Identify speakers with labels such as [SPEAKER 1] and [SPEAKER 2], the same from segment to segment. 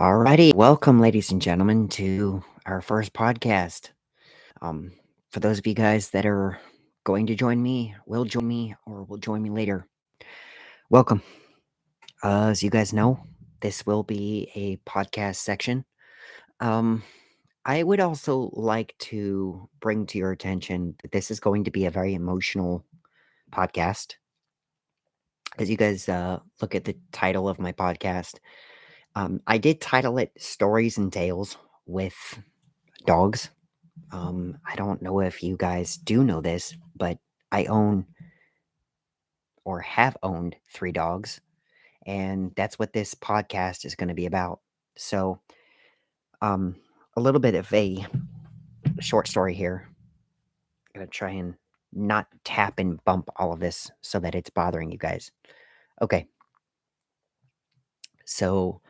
[SPEAKER 1] Alrighty, welcome, ladies and gentlemen, to our first podcast. Um, for those of you guys that are going to join me, or will join me later, welcome. As you guys know, this will be a podcast section. Um, I would also like to bring to your attention that this is going to be a very emotional podcast. As you guys look at the title of my podcast, I did title it Stories and Tales with Dogs. I don't know if you guys do know this, but I own or have owned 3 dogs, and that's what this podcast is gonna be about. So, um, a little bit of a short story here. Gonna try and not tap and bump all of this so that it's bothering you guys. Okay, so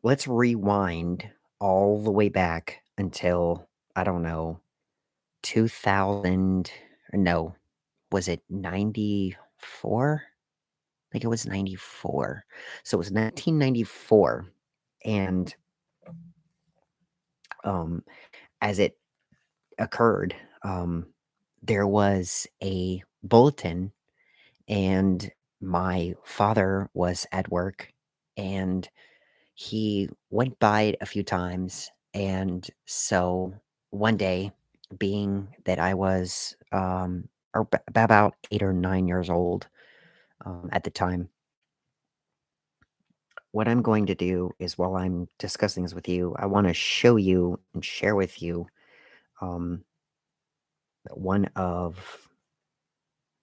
[SPEAKER 1] let's rewind all the way back until, I don't know, 2000 or no, was it 94? Think it was 94. So it was 1994, and, um, as it occurred, there was a bulletin, and my father was at work, and he went by it a few times, and so one day, being that I was, or about 8 or 9 years old, at the time, what I'm going to do is while I'm discussing this with you, I want to show you and share with you um, one of,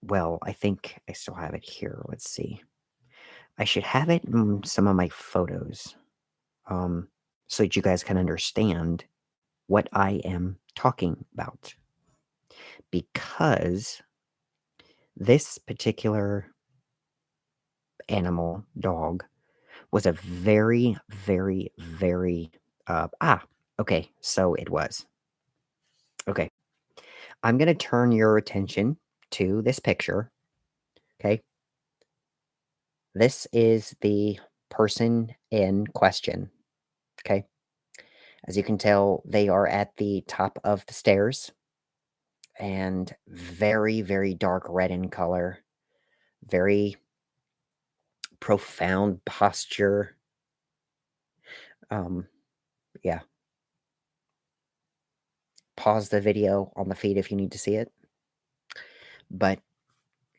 [SPEAKER 1] well, I think I still have it here. Let's see. I should have it in some of my photos um, so that you guys can understand what I am talking about. Because this particular animal, dog, was a very, very, very, okay, so it was. Okay. I'm going to turn your attention to this picture. Okay. This is the person in question. Okay. As you can tell, they are at the top of the stairs and very, very dark red in color, very profound posture. Um, yeah. Pause the video on the feed if you need to see it. But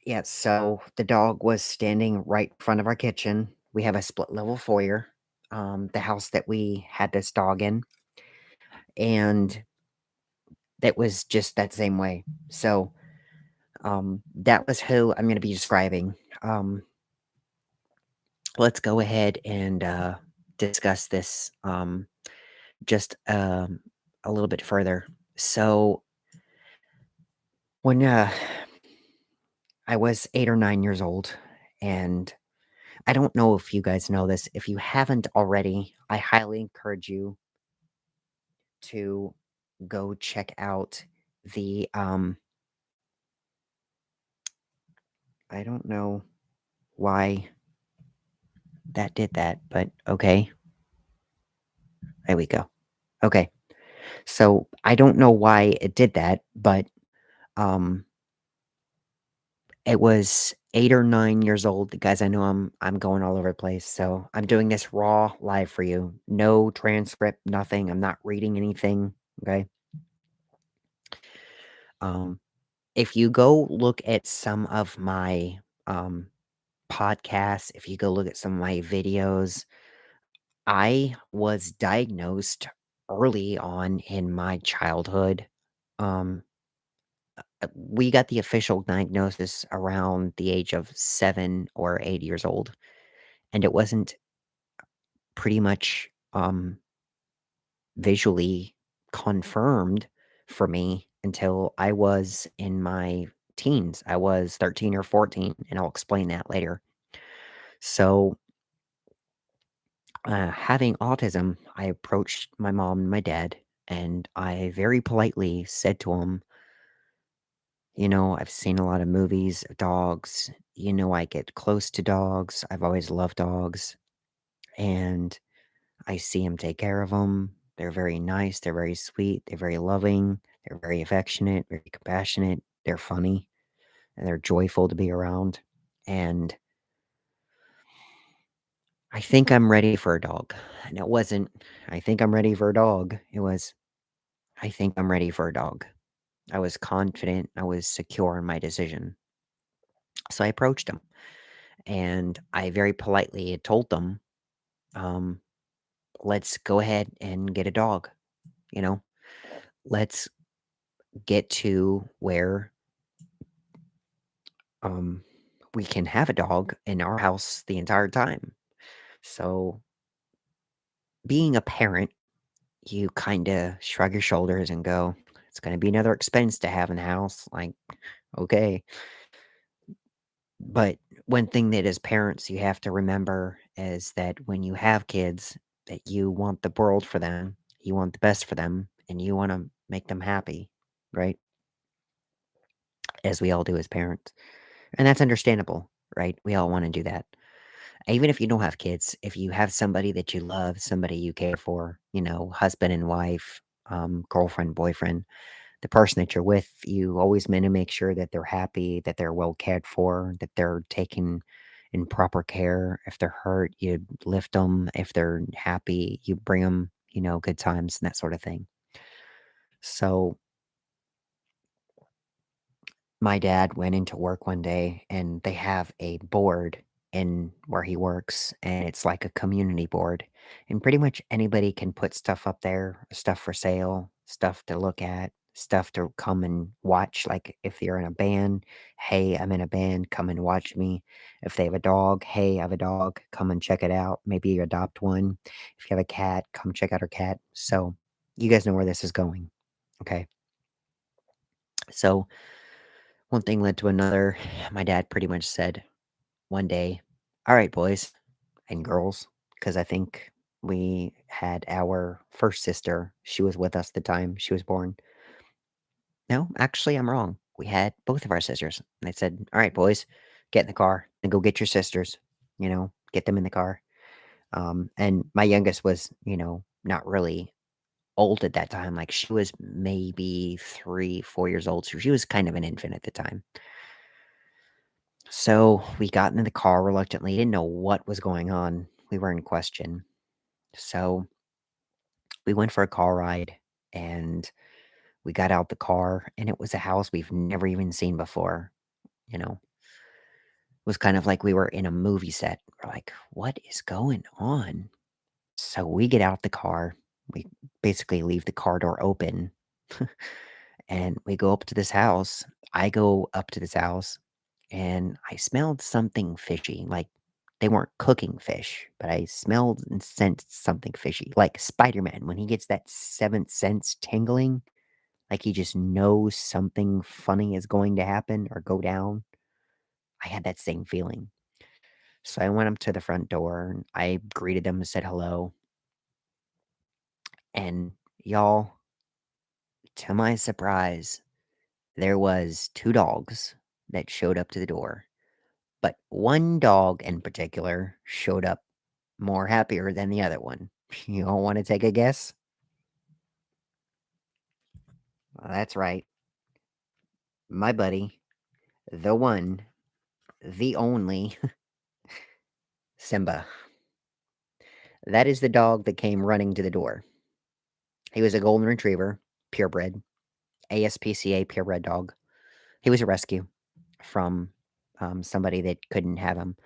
[SPEAKER 1] yeah, so the dog was standing right in front of our kitchen. We have a split level foyer, the house that we had this dog in, and that was just that same way. So, that was who I'm gonna be describing. Um, let's go ahead and, discuss this, just, a little bit further. So, when, I was 8 or 9 years old, and I don't know if you guys know this. If you haven't already, I highly encourage you to go check out the, I don't know why that did that, but okay. There we go. Okay. So I don't know why it did that, but um it was 8 or 9 years old. Guys, I know I'm going all over the place. So I'm doing this raw live for you. No transcript, nothing. I'm not reading anything. Okay. Um if you go look at some of my um podcasts, if you go look at some of my videos, I was diagnosed early on in my childhood. Um, we got the official diagnosis around the age of 7 or 8 years old, and it wasn't pretty much visually confirmed for me until I was in my teens. I was 13 or 14, and I'll explain that later. So, having autism, I approached my mom and my dad, and I very politely said to them, I've seen a lot of movies of dogs. I get close to dogs. I've always loved dogs. And I see him take care of them. They're very nice, they're very sweet, they're very loving, they're very affectionate, very compassionate, they're funny, and they're joyful to be around, and I think I'm ready for a dog. And it wasn't, "I think I'm ready for a dog." It was, "I think I'm ready for a dog." I was confident, I was secure in my decision. So I approached him, and I very politely had told them, um, "Let's go ahead and get a dog, you know? Let's get to where, um, we can have a dog in our house the entire time." So, being a parent, you kinda shrug your shoulders and go, "It's gonna be another expense to have in the house." Like, "Okay." But one thing that as parents you have to remember is that when you have kids, that you want the world for them, you want the best for them, and you wanna make them happy, right? As we all do as parents. And that's understandable, right? We all wanna do that. Even if you don't have kids, if you have somebody that you love, somebody you care for, husband and wife, girlfriend, boyfriend, the person that you're with, you always meant to make sure that they're happy, that they're well cared for, that they're taken in proper care. If they're hurt, you lift them. If they're happy, you bring them, good times and that sort of thing. So my dad went into work one day and they have a board in where he works, and it's like a community board. And pretty much anybody can put stuff up there, stuff for sale, stuff to look at, stuff to come and watch. Like if you're in a band, hey, I'm in a band, come and watch me. If they have a dog, hey, I have a dog, come and check it out. Maybe you adopt one. If you have a cat, come check out our cat. So you guys know where this is going. Okay. So one thing led to another. My dad pretty much said one day, "All right, boys and girls," because I think we had our first sister. She was with us the time she was born. No, actually, I'm wrong. We had both of our sisters. And I said, "All right, boys, get in the car and go get your sisters. Get them in the car." And my youngest was, not really old at that time. Like she was maybe 3, 4 years old. So she was kind of an infant at the time. So we got into the car reluctantly, didn't know what was going on. We were in question. So we went for a car ride and we got out the car and it was a house we've never even seen before. It was kind of like we were in a movie set. We're like, what is going on? So we get out the car. We basically leave the car door open and we go up to this house. I go up to this house and I smelled something fishy. Like they weren't cooking fish, but I smelled and sensed something fishy. Like Spider Man, when he gets that seventh sense tingling, like he just knows something funny is going to happen or go down. I had that same feeling. So I went up to the front door and I greeted them and said hello. And y'all, to my surprise, there was two dogs that showed up to the door. But one dog in particular showed up more happier than the other one. You all wanna take a guess? Well, that's right. My buddy, the one, the only Simba. That is the dog that came running to the door. He was a golden retriever, purebred, ASPCA purebred dog. He was a rescue from, somebody that couldn't have him.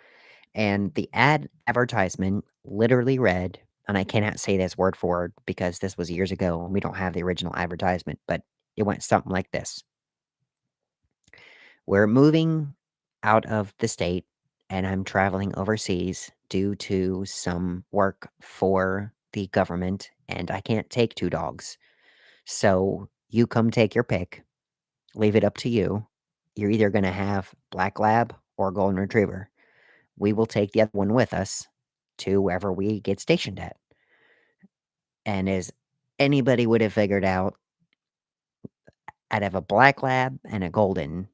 [SPEAKER 1] And the advertisement literally read, and I cannot say this word for word because this was years ago and we don't have the original advertisement, but it went something like this: "We're moving out of the state and I'm traveling overseas due to some work for the government, and I can't take 2 dogs. So you come take your pick. Leave it up to you. You're either gonna have black lab or golden retriever. We will take the other one with us to wherever we get stationed at." And as anybody would have figured out, out of a black lab and a golden,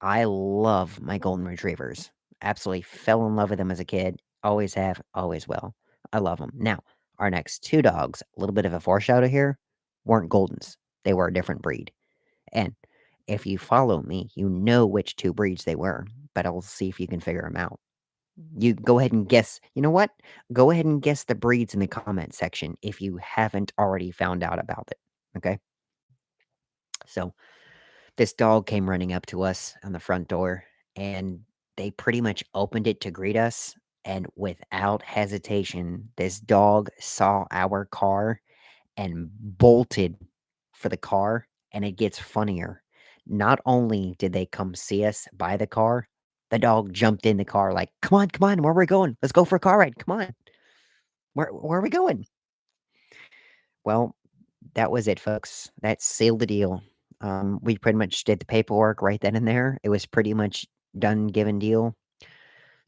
[SPEAKER 1] I love my golden retrievers. Absolutely fell in love with them as a kid. Always have, always will. I love them. Now, Our next 2 dogs, a little bit of a foreshadow here, weren't Goldens. They were a different breed. And if you follow me, you know which 2 breeds they were, but I'll see if you can figure them out. You go ahead and guess. You know what? Go ahead and guess the breeds in the comment section if you haven't already found out about it. Okay? So, this dog came running up to us on the front door, and they pretty much opened it to greet us, and without hesitation, this dog saw our car and bolted for the car, and it gets funnier. Not only did they come see us by the car, the dog jumped in the car like, come on, where are we going? Let's go for a car ride, come on. Where are we going?" Well, that was it, folks. That sealed the deal. We pretty much did the paperwork right then and there. It was pretty much done, given deal.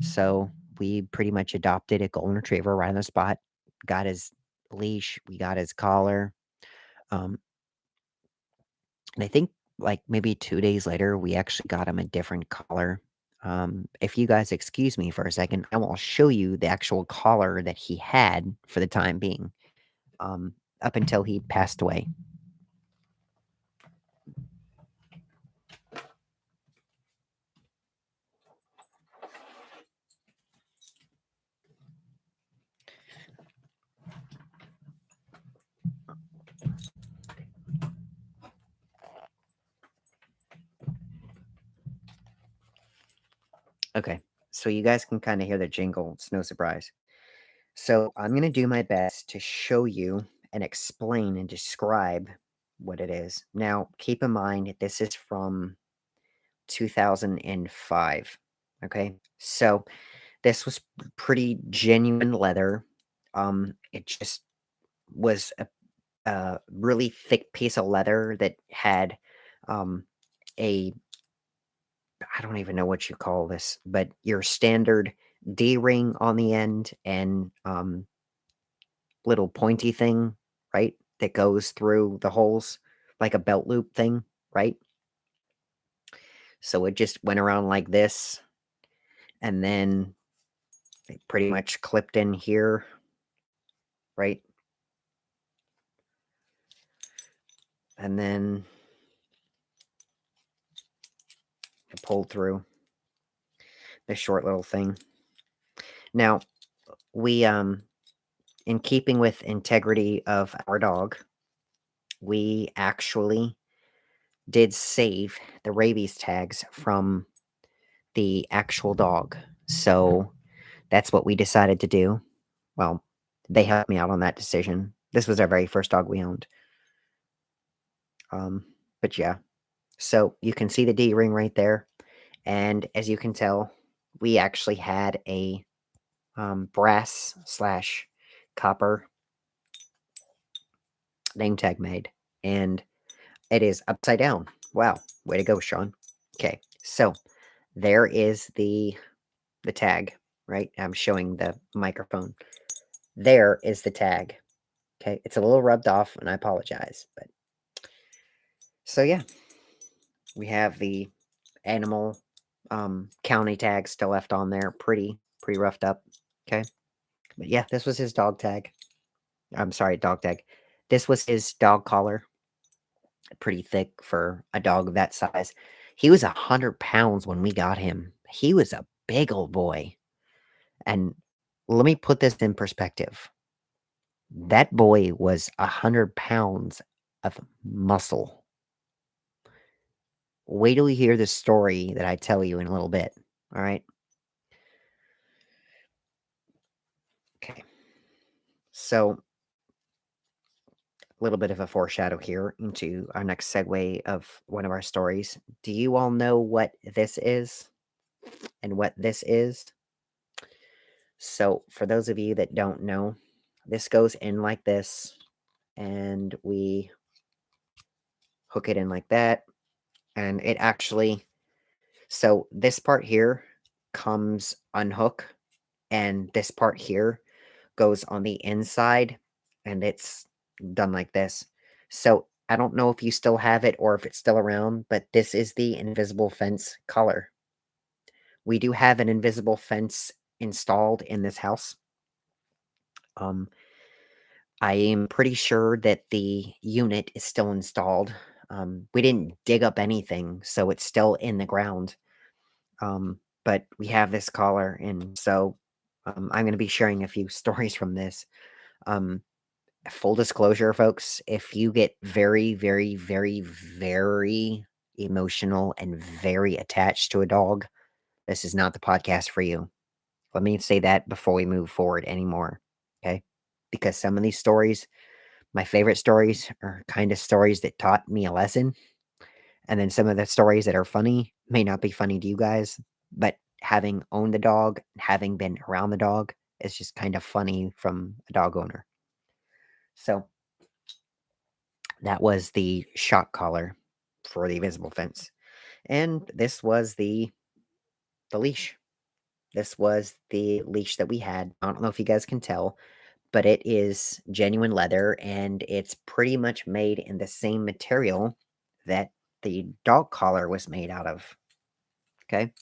[SPEAKER 1] So, we pretty much adopted a golden retriever right on the spot, got his leash, we got his collar, um and I think, like, maybe 2 days later, we actually got him a different collar. If you guys excuse me for a second, I will show you the actual collar that he had for the time being, up until he passed away. Okay, so you guys can kinda hear the jingle, it's no surprise. So, I'm gonna do my best to show you and explain and describe what it is. Now, keep in mind, this is from 2005, okay? So, this was pretty genuine leather. It just was a really thick piece of leather that had, um, a I don't even know what you call this, but your standard D-ring on the end and, little pointy thing, right, that goes through the holes like a belt loop thing, right? So it just went around like this, and then it pretty much clipped in here, right? And then it pulled through this short little thing. Now, we, in keeping with integrity of our dog, we actually did save the rabies tags from the actual dog. So that's what we decided to do. Well, they helped me out on that decision. This was our very first dog we owned. Um, but yeah, so you can see the D ring right there. And as you can tell, we actually had a brass slash copper name tag made. And it is upside down. Wow, way to go, Sean. Okay, so there is the tag, right? I'm showing the microphone. There is the tag. Okay, it's a little rubbed off, and I apologize, but so yeah, we have the animal county tag still left on there, pretty roughed up. Okay, but yeah, this was his dog tag. I'm sorry, dog tag. This was his dog collar, pretty thick for a dog of that size. He was 100 pounds when we got him. He was a big old boy. And let me put this in perspective. That boy was 100 pounds of muscle. Wait till you hear the story that I tell you in a little bit. All right. Okay. So, a little bit of a foreshadow here into our next segue of one of our stories. Do you all know what this is and what this is? So, for those of you that don't know, this goes in like this, and we hook it in like that, and it actually so this part here comes unhook, and this part here goes on the inside, and it's done like this. So, I don't know if you still have it or if it's still around, but this is the invisible fence color. We do have an invisible fence installed in this house. Um, I am pretty sure that the unit is still installed. We didn't dig up anything, so it's still in the ground. But we have this collar, and so I'm going to be sharing a few stories from this. Um, Full disclosure, folks, if you get very, very, very, very emotional and very attached to a dog, this is not the podcast for you. Let me say that before we move forward anymore. Okay. Because some of these stories, my favorite stories, are kind of stories that taught me a lesson. And then some of the stories that are funny may not be funny to you guys, but having owned the dog, having been around the dog, is just kind of funny from a dog owner. So that was the shock collar for the invisible fence. And this was the leash. This was the leash that we had. I don't know if you guys can tell, but it is genuine leather and it's pretty much made in the same material that the dog collar was made out of. Okay.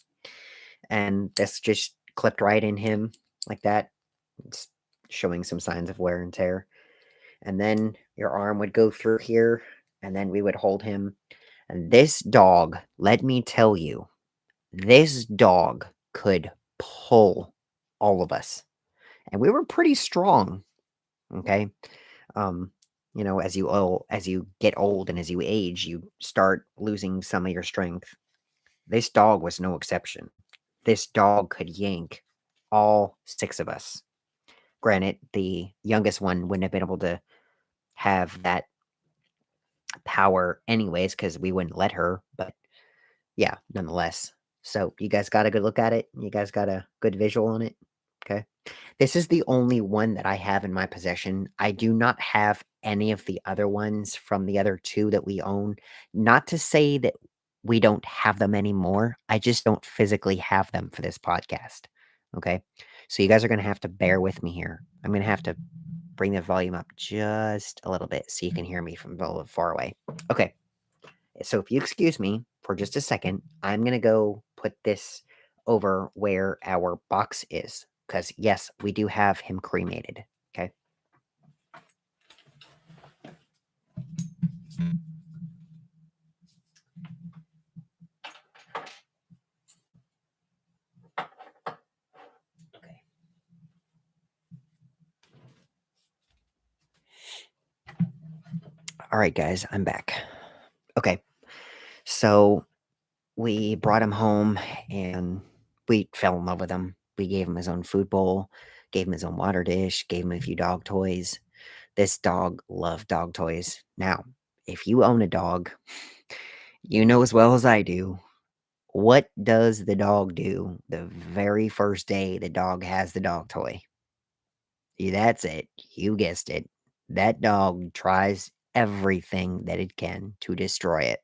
[SPEAKER 1] And this just clipped right in him like that. It's showing some signs of wear and tear. And then your arm would go through here, and then we would hold him. And this dog, let me tell you, this dog could pull all of us. And we were pretty strong. Okay. Um, as you get old and as you age, you start losing some of your strength. This dog was no exception. This dog could yank all six of us. Granted, the youngest one wouldn't have been able to have that power anyways because we wouldn't let her, but yeah, nonetheless. So you guys got a good look at it? You guys got a good visual on it? Okay. This is the only one that I have in my possession. I do not have any of the other ones from the other two that we own. Not to say that we don't have them anymore. I just don't physically have them for this podcast. Okay. So you guys are going to have to bear with me here. I'm going to have to bring the volume up just a little bit so you can hear me from a little far away. Okay. So if you excuse me for just a second, I'm going to go put this over where our box is. Because, yes, we do have him cremated. Okay. Okay. All right, guys, I'm back. Okay. So we brought him home and we fell in love with him. We gave him his own food bowl, gave him his own water dish, gave him a few dog toys. This dog loved dog toys. Now, if you own a dog, you know as well as I do, what does the dog do the very first day the dog has the dog toy? Yeah, that's it. You guessed it. That dog tries everything that it can to destroy it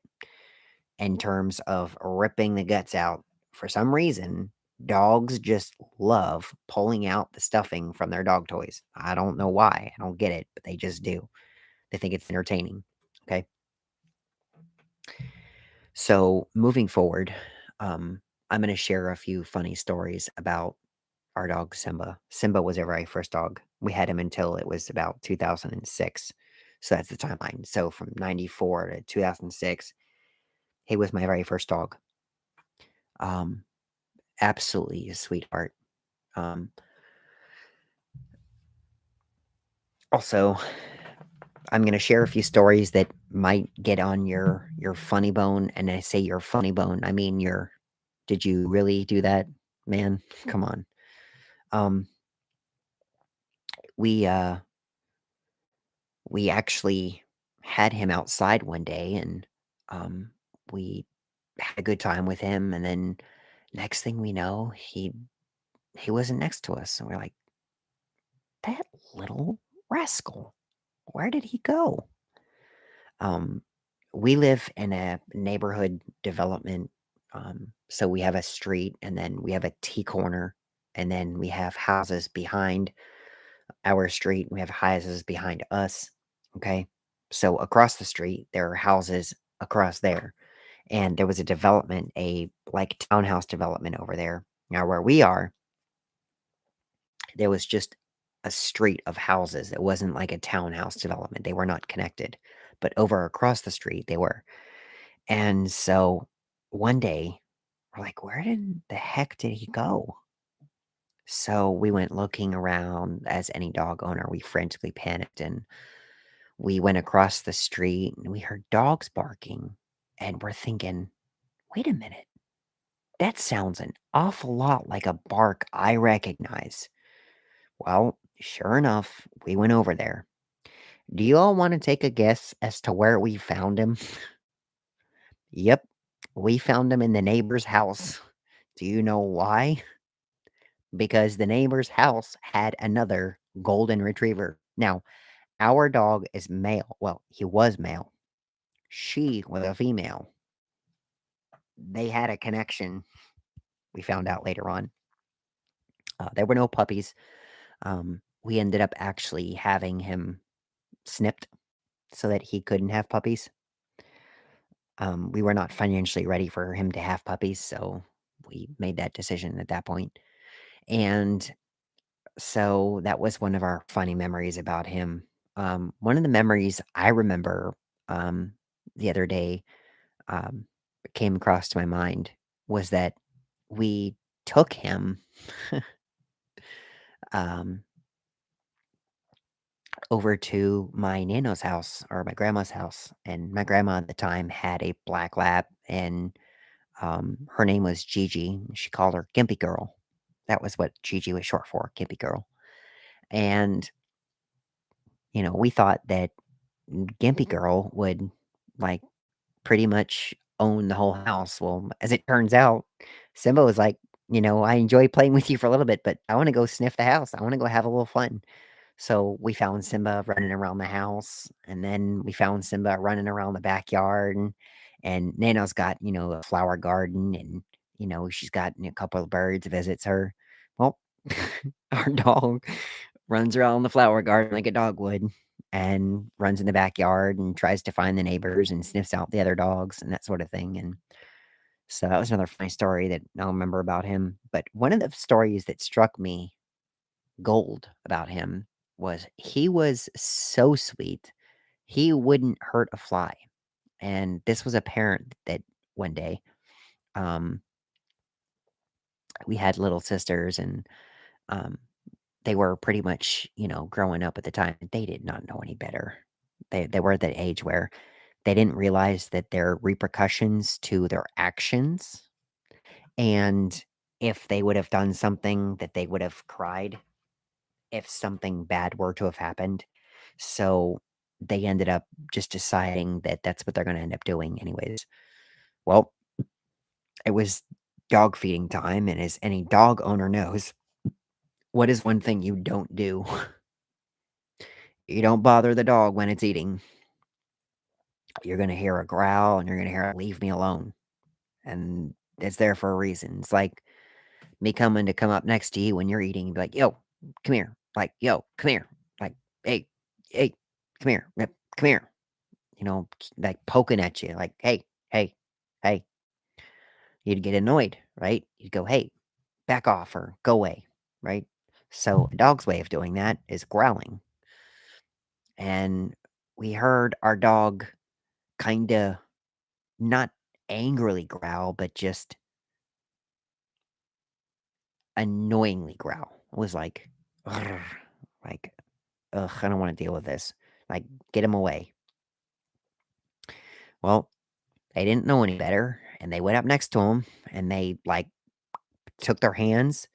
[SPEAKER 1] in terms of ripping the guts out. For some reason, dogs just love pulling out the stuffing from their dog toys. I don't know why. I don't get it, but they just do. They think it's entertaining. Okay. So moving forward, I'm going to share a few funny stories about our dog Simba. Simba was our very first dog. We had him until it was about 2006. So that's the timeline. So from 94 to 2006, he was my very first dog. Um, Absolutely a sweetheart. Um, Also, I'm going to share a few stories that might get on your funny bone. And I say your funny bone, I mean your. Did you really do that, man? Come on. Um, we uh we actually had him outside one day and um we had a good time with him and then next thing we know he wasn't next to us and we're like that little rascal, where did he go? um we live in a neighborhood development, so we have a street and then we have a T corner and then we have houses behind our street. We have houses behind us. Okay. So across the street, there are houses across there. And there was a development, a like townhouse development over there. Now, where we are, there was just a street of houses. It wasn't like a townhouse development. They were not connected, but over across the street they were. And so one day we're like, where did the heck did he go? So we went looking around as any dog owner. We frantically panicked and we went across the street and we heard dogs barking. And we're thinking, wait a minute, that sounds an awful lot like a bark I recognize. Well, sure enough, we went over there. Do you all want to take a guess as to where we found him? Yep, we found him in the neighbor's house. Do you know why? Because the neighbor's house had another golden retriever. Now, our dog is male. Well, he was male. She was a female. They had a connection, we found out later on. There were no puppies. We ended up actually having him snipped so that he couldn't have puppies. We were not financially ready for him to have puppies, so we made that decision at that point. And so that was one of our funny memories about him. One of the memories I remember um, the other day um, came across to my mind was that we took him um, over to my nano's house or my grandma's house, and my grandma at the time had a black lab, and her name was Gigi. She called her Gimpy Girl. That was what Gigi was short for, Gimpy Girl. And we thought that Gimpy Girl would like pretty much own the whole house. Well, as it turns out, Simba was like, I enjoy playing with you for a little bit, but I want to go sniff the house. I want to go have a little fun. So we found Simba running around the house, and then we found Simba running around the backyard, and Nano's got, a flower garden, and she's got a couple of birds visits her. Well, our dog runs around the flower garden like a dog would, and runs in the backyard and tries to find the neighbors and sniffs out the other dogs and that sort of thing. And so that was another funny story that I'll remember about him. But one of the stories that struck me gold about him was he was so sweet. He wouldn't hurt a fly. And this was apparent that one day, um, we had little sisters and um, they were pretty much, growing up at the time. They did not know any better. They were at that age where they didn't realize that there are repercussions to their actions. And if they would have done something that they would have cried if something bad were to have happened. So they ended up just deciding that that's what they're going to end up doing, anyways. Well, it was dog feeding time. And as any dog owner knows, what is one thing you don't do? You don't bother the dog when it's eating. You're going to hear a growl and you're going to hear, leave me alone. And it's there for a reason. It's like me coming to come up next to you when you're eating and be like, yo, come here. Like, yo, come here. Like, hey, hey, come here. Yep, come here. Like poking at you, like, hey, hey, hey. You'd get annoyed, right? You'd go, hey, back off or go away, right? So a dog's way of doing that is growling. And we heard our dog kind of not angrily growl, but just annoyingly growl. It was like, "Ugh," like, ugh, I don't want to deal with this. Like, get him away. Well, they didn't know any better, and they went up next to him, and they like took their hands,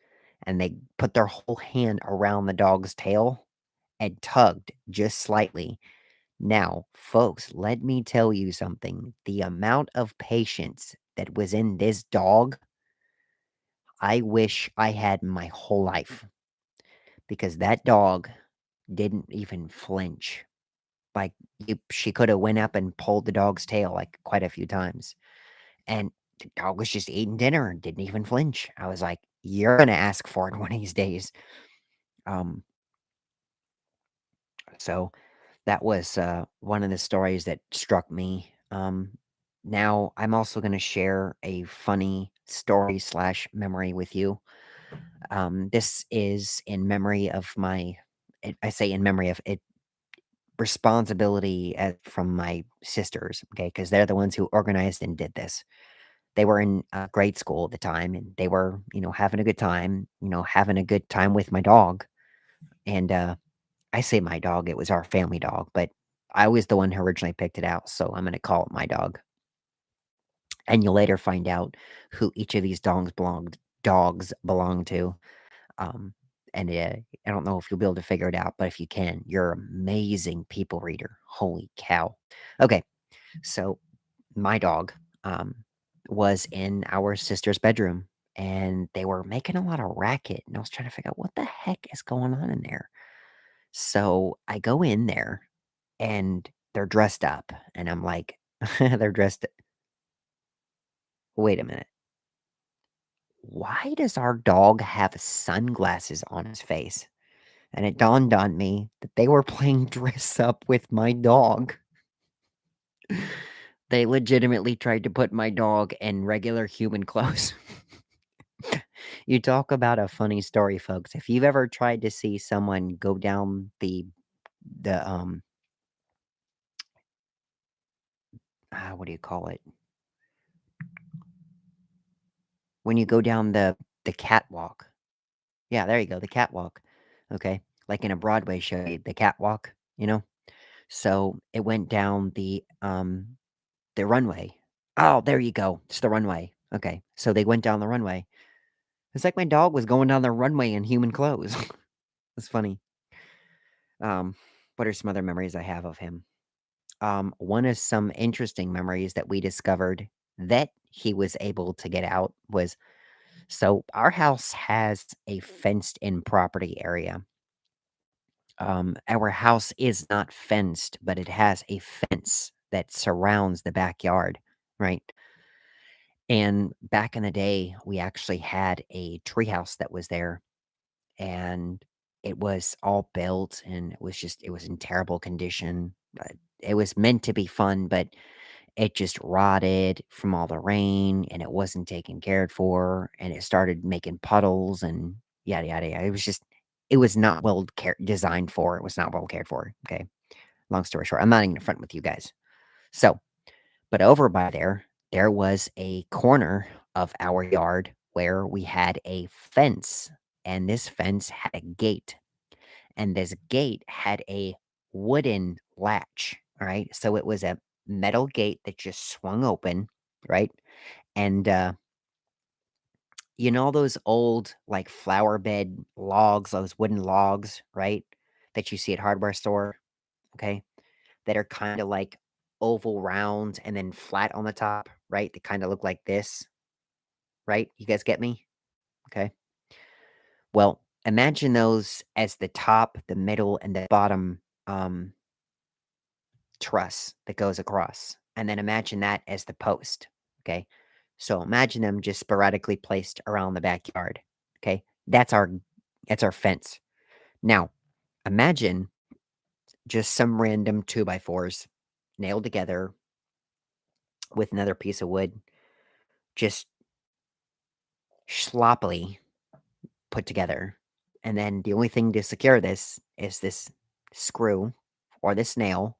[SPEAKER 1] and they put their whole hand around the dog's tail and tugged just slightly. Now, folks, let me tell you something. The amount of patience that was in this dog, I wish I had my whole life because that dog didn't even flinch. Like she could have went up and pulled the dog's tail like quite a few times. And the dog was just eating dinner and didn't even flinch. I was like, you're gonna ask for it one of these days. Um, so that was one of the stories that struck me. Now I'm also gonna share a funny story slash memory with you. This is in memory of my I say in memory of it, responsibility from my sisters, okay, because they're the ones who organized and did this. They were in grade school at the time, and they were, having a good time, having a good time with my dog. And I say my dog, it was our family dog, but I was the one who originally picked it out, so I'm going to call it my dog. And you'll later find out who each of these dogs belong to. Um, and I don't know if you'll be able to figure it out, but if you can, you're an amazing people reader. Holy cow! Okay, so my dog um, was in our sister's bedroom, and they were making a lot of racket, and I was trying to figure out what the heck is going on in there. So I go in there, and they're dressed up, and I'm like, they're dressed. Wait a minute. Why does our dog have sunglasses on his face? And it dawned on me that they were playing dress up with my dog. They legitimately tried to put my dog in regular human clothes. You talk about a funny story, folks. If you've ever tried to see someone go down the what do you call it? When you go down the catwalk. Yeah, there you go, the catwalk. Okay. Like in a Broadway show, the catwalk, you know? So it went down the runway. Oh, there you go. It's the runway. Okay. So they went down the runway. It's like my dog was going down the runway in human clothes. It's funny. Um, what are some other memories I have of him? One of some interesting memories that we discovered that he was able to get out was so our house has a fenced in property area. Our house is not fenced, but it has a fence that surrounds the backyard, right? And back in the day, we actually had a treehouse that was there, and it was all built, and it was in terrible condition. It was meant to be fun, but it just rotted from all the rain, and it wasn't taken cared for, and it started making puddles and yada yada yada. It was not designed for. It was not well cared for. Okay, long story short, I'm not even front with you guys. So but over by there was a corner of our yard where we had a fence, and this fence had a gate, and this gate had a wooden latch, all right? So it was a metal gate that just swung open, right? And you know those old like flower bed logs, those wooden logs, right? That you see at hardware store, okay? That are kinda like oval round and then flat on the top, right? They kinda look like this, right? You guys get me? Okay. Well, imagine those as the top, the middle, and the bottom, truss that goes across, and then imagine that as the post, okay? So imagine them just sporadically placed around the backyard, okay? That's our fence. Now, imagine just some random 2 by 4s nailed together with another piece of wood, just sloppily put together. And then the only thing to secure this is this screw or this nail,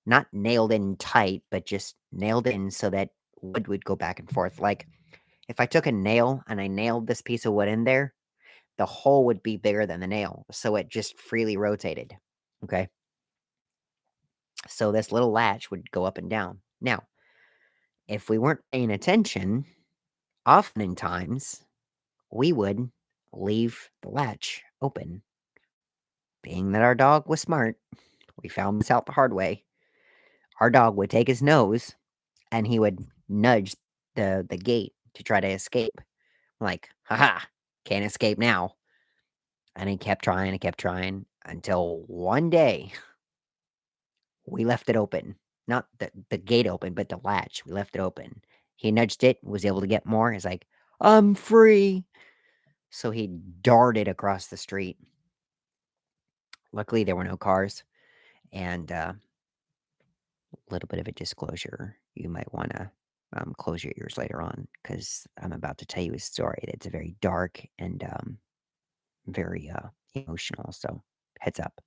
[SPEAKER 1] not nailed in tight, but just nailed in so that wood would go back and forth. Like if I took a nail and I nailed this piece of wood in there, the hole would be bigger than the nail. So it just freely rotated. Okay. So this little latch would go up and down. Now, if we weren't paying attention, oftentimes we would leave the latch open. Being that our dog was smart, we found this out the hard way. Our dog would take his nose and he would nudge the gate to try to escape. Like, haha, can't escape now. And he kept trying until one day we left it open. Not the gate open, but the latch. We left it open. He nudged it, was able to get more. He's like, I'm free. So he darted across the street. Luckily, there were no cars. And little bit of a disclosure. You might want to close your ears later on because I'm about to tell you a story that's very dark and very emotional. So Heads up.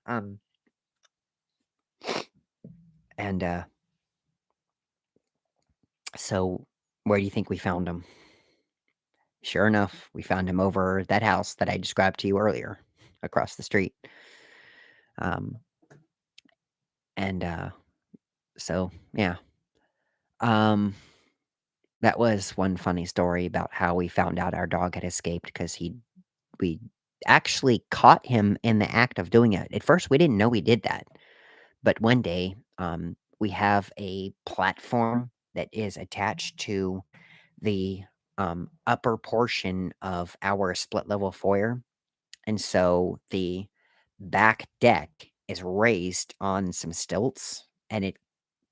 [SPEAKER 1] Um, and so where do you think we found him? Sure enough, we found him over that house that I described to you earlier, across the street. Um, and so yeah. Um, that was one funny story about how we found out our dog had escaped because we actually caught him in the act of doing it. At first, we didn't know we did that, but one day, we have a platform that is attached to the upper portion of our split level foyer, and so the back deck is raised on some stilts, and it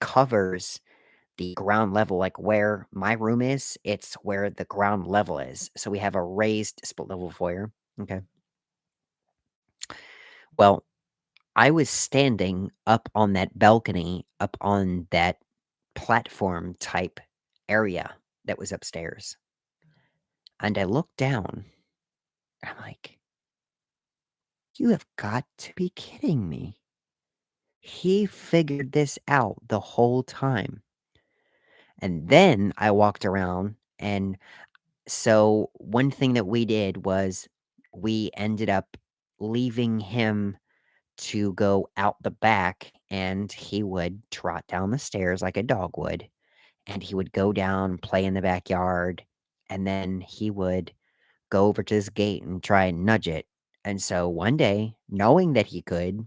[SPEAKER 1] covers the ground level, like where my room is, it's where the ground level is. So we have a raised split level foyer. Okay. Well, I was standing up on that balcony, up on that platform type area that was upstairs. And I looked down. I'm like, you have got to be kidding me. He figured this out the whole time. And then I walked around. And so one thing that we did was we ended up leaving him to go out the back, and he would trot down the stairs like a dog would, and he would go down, play in the backyard, and then he would go over to his gate and try and nudge it. And so one day, knowing that he could,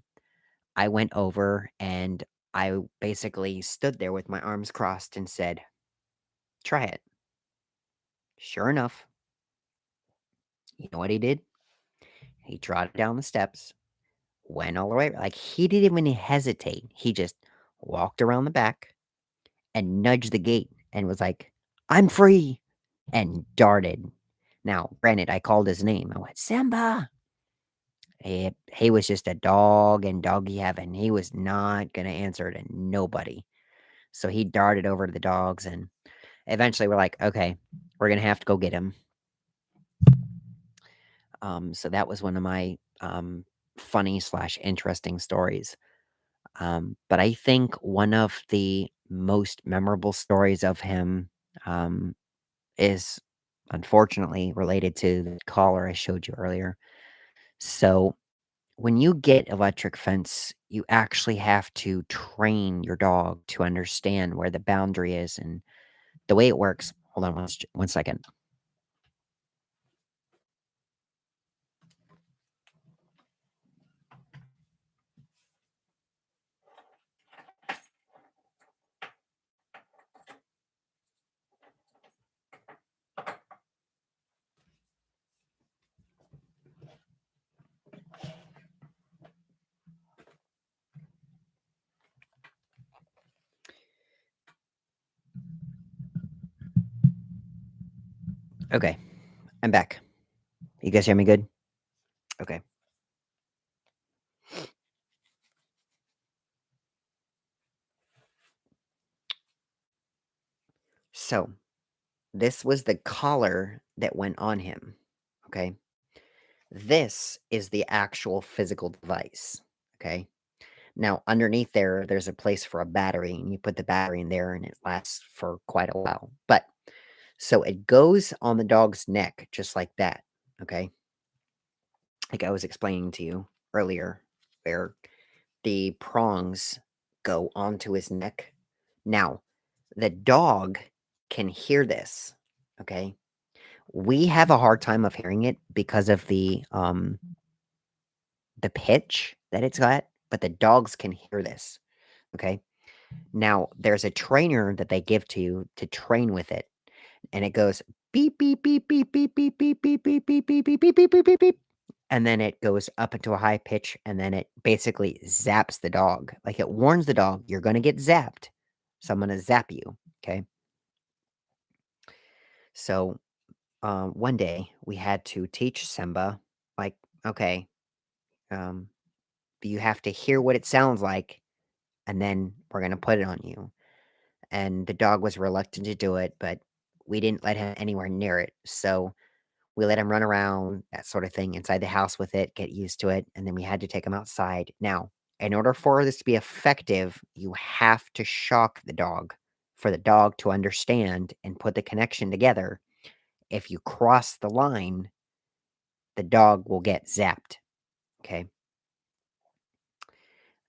[SPEAKER 1] I went over and I basically stood there with my arms crossed and said, "Try it." Sure enough, you know what he did? He trotted down the steps, went all the way, like he didn't even hesitate. He just walked around the back and nudged the gate and was like, "I'm free," and darted. Now, granted, I called his name. I went, "Simba." He was just a dog in doggy heaven. He was not gonna answer to nobody. So he darted over to the dogs, and eventually we're like, "Okay, we're gonna have to go get him." So that was one of my, funny/interesting stories. But I think one of the most memorable stories of him, um, is unfortunately related to the collar I showed you earlier. So when you get electric fence, you actually have to train your dog to understand where the boundary is and the way it works. Hold on one second. Okay, I'm back. You guys hear me good? Okay. So this was the collar that went on him. Okay. This is the actual physical device. Okay. Now, underneath there, there's a place for a battery, and you put the battery in there, and it lasts for quite a while. But so it goes on the dog's neck just like that. Okay. Like I was explaining to you earlier, where the prongs go onto his neck. Now, the dog can hear this. Okay. We have a hard time of hearing it because of the pitch that it's got, but the dogs can hear this. Okay. Now, there's a trainer that they give to you to train with it, and it goes beep, beep, beep, beep, beep, beep, beep, beep, beep, beep, beep, beep, beep, beep, beep, beep, beep. And then it goes up into a high pitch, and then it basically zaps the dog. Like it warns the dog, you're going to get zapped. So I'm going to zap you. Okay. So one day we had to teach Simba, like, okay, um, you have to hear what it sounds like, and then we're going to put it on you. And the dog was reluctant to do it, but we didn't let him anywhere near it. So We let him run around, that sort of thing, inside the house with it, get used to it, and then we had to take him outside. Now, in order for this to be effective, you have to shock the dog for the dog to understand and put the connection together. If you cross the line, the dog will get zapped, okay?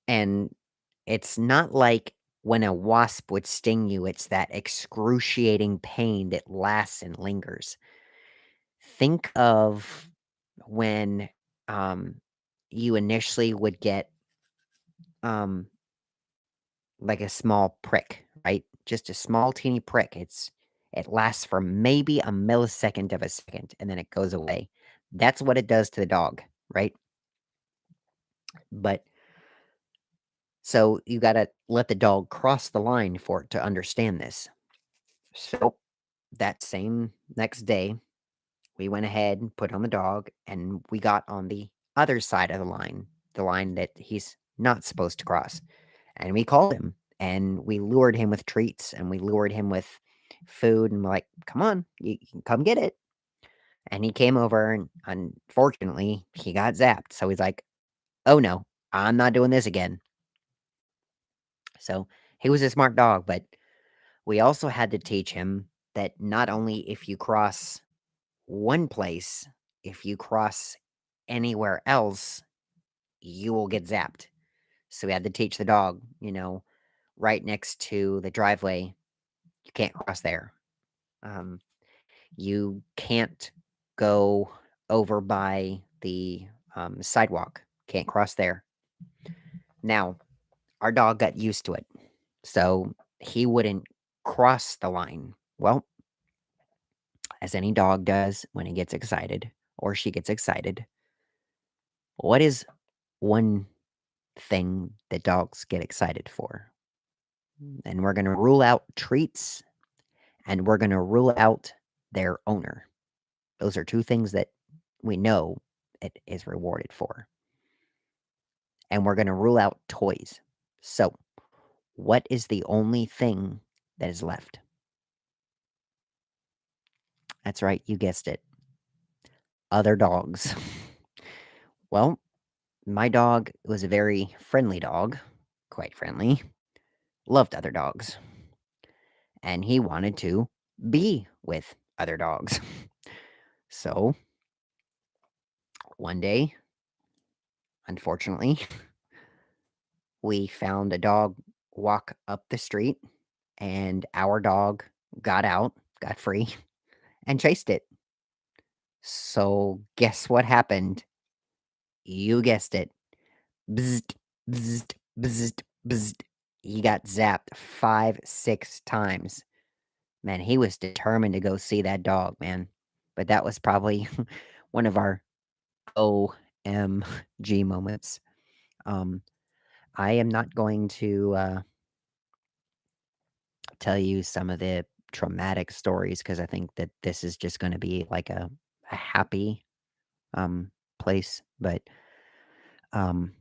[SPEAKER 1] And it's not like when a wasp would sting you, it's that excruciating pain that lasts and lingers. Think of when, um, you initially would get, um, like a small prick, right? Just a small teeny prick. It lasts for maybe a millisecond of a second, and then it goes away. That's what it does to the dog, right? But so you gotta let the dog cross the line for it to understand this. So that same next day, we went ahead and put on the dog, and we got on the other side of the line that he's not supposed to cross. And we called him, and we lured him with treats, and we lured him with food, and we're like, "Come on, you can come get it." And he came over, and unfortunately, he got zapped. So he's like, "Oh no, I'm not doing this again." So he was a smart dog, but we also had to teach him that not only if you cross one place, if you cross anywhere else, you will get zapped. So we had to teach the dog, right next to the driveway, you can't cross there. Um, you can't go over by the sidewalk, can't cross there. Now, our dog got used to it, so he wouldn't cross the line. Well, as any dog does when he gets excited or she gets excited, what is one thing that dogs get excited for? And we're going to rule out treats and we're going to rule out their owner. Those are two things that we know it is rewarded for. And we're going to rule out toys. So, what is the only thing that is left? That's right, you guessed it. Other dogs. Well, my dog was a very friendly dog, quite friendly, loved other dogs, and he wanted to be with other dogs. So, one day, unfortunately, we found a dog walk up the street, and our dog got out, got free, and chased it. So, guess what happened? You guessed it. Bzzzt, bzzzt, bzzzt, bzzzt. He got zapped 5, 6 times. Man, he was determined to go see that dog, man. But that was probably one of our OMG moments. Um, I am not going to tell you some of the traumatic stories because I think that this is just going to be like a happy place. But um,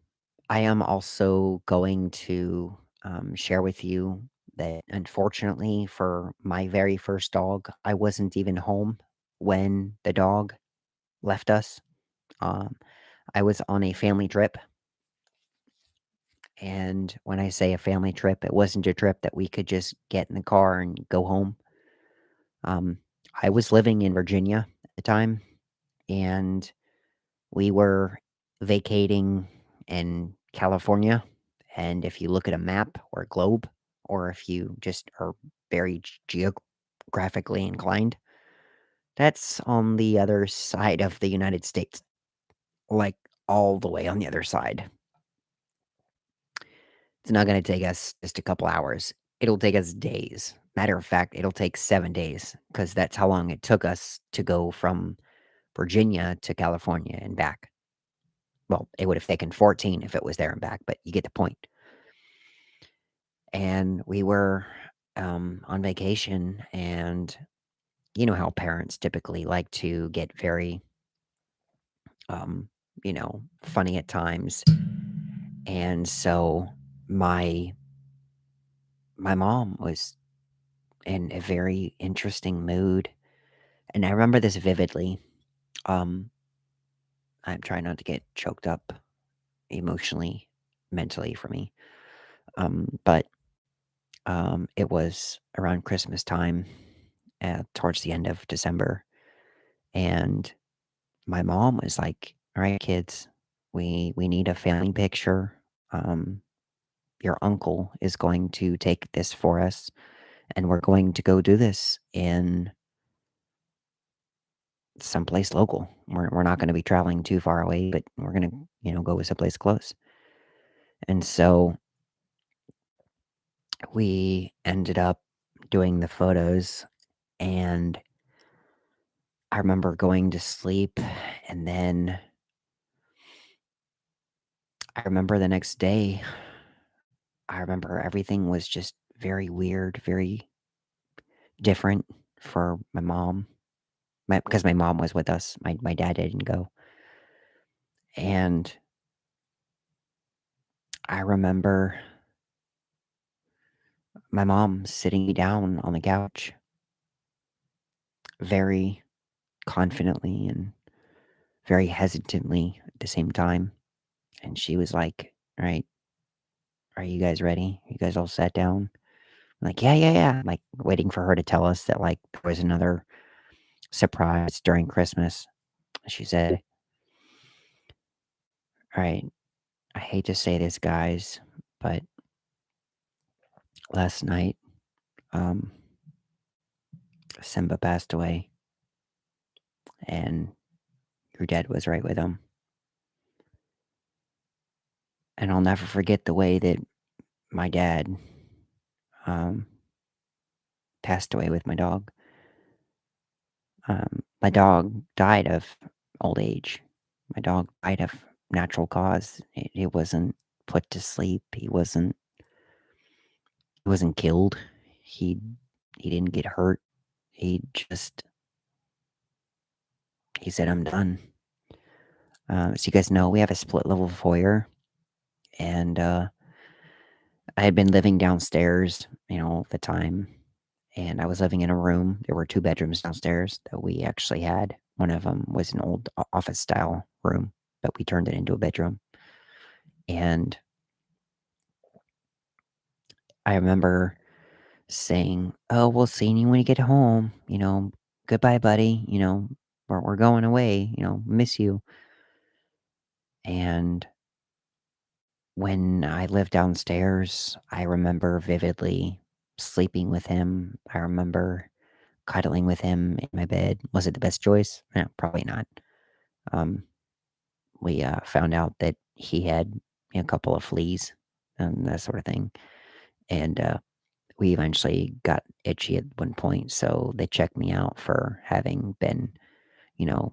[SPEAKER 1] I am also going to share with you that unfortunately for my very first dog, I wasn't even home when the dog left us. Um, I was on a family trip. And when I say a family trip, it wasn't a trip that we could just get in the car and go home. Um, I was living in Virginia at the time, and we were vacating in California. And if you look at a map or a globe, or if you just are very geographically inclined, that's on the other side of the United States, like all the way on the other side. It's not going to take us just a couple hours. It'll take us days. Matter of fact, it'll take 7 days because that's how long it took us to go from Virginia to California and back. Well, it would have taken 14 if it was there and back, but you get the point. And we were on vacation, and you know how parents typically like to get very, funny at times. And so my my mom was in a very interesting mood, and I remember this vividly. Um, I'm trying not to get choked up emotionally, mentally for me. But it was around Christmas time, towards the end of December, and my mom was like, "All right, kids, we need a family picture. Um, your uncle is going to take this for us, and we're going to go do this in someplace local. We're not going to be traveling too far away, but we're gonna, go someplace close." And so we ended up doing the photos, and I remember going to sleep, and then I remember the next day, I remember everything was just very weird, very different for my mom. Because my mom was with us. My dad didn't go. And I remember my mom sitting me down on the couch very confidently and very hesitantly at the same time. And she was like, "All right, are you guys ready? You guys all sat down?" I'm like, "Yeah, yeah, yeah." Like waiting for her to tell us that like there was another surprise during Christmas. She said, "All right, I hate to say this, guys, but last night, um, Simba passed away, and your dad was right with him." And I'll never forget the way that my dad um, passed away with my dog. My dog died of old age. My dog died of natural cause. It wasn't put to sleep. He wasn't killed. He didn't get hurt. He just he said, "I'm done." So you guys know we have a split level foyer, and I had been living downstairs, all the time, and I was living in a room. There were two bedrooms downstairs that we actually had. One of them was an old office style room, but we turned it into a bedroom. And I remember saying, "Oh, we'll see you when you get home. Goodbye, buddy. We're going away. Miss you." And when I lived downstairs, I remember vividly sleeping with him. I remember cuddling with him in my bed. Was it the best choice? No, probably not. Um, we found out that he had a couple of fleas and that sort of thing. And we eventually got itchy at one point. So they checked me out for having been, you know,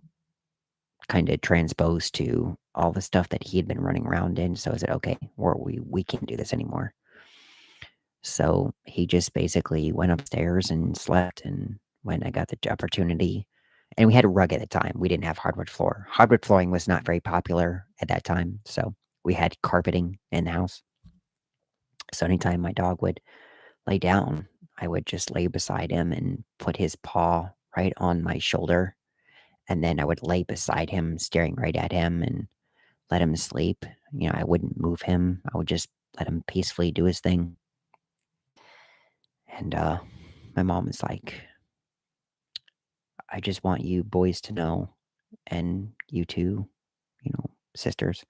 [SPEAKER 1] kind of transposed to all the stuff that he had been running around in. So I said, okay, we can't do this anymore. So he just basically went upstairs and slept. And when I got the opportunity, and we had a rug at the time, we didn't have hardwood floor. Hardwood flooring was not very popular at that time. So we had carpeting in the house. So anytime my dog would lay down, I would just lay beside him and put his paw right on my shoulder. And then I would lay beside him, staring right at him and let him sleep. I wouldn't move him. I would just let him peacefully do his thing. And my mom is like, "I just want you boys to know, and you too, sisters,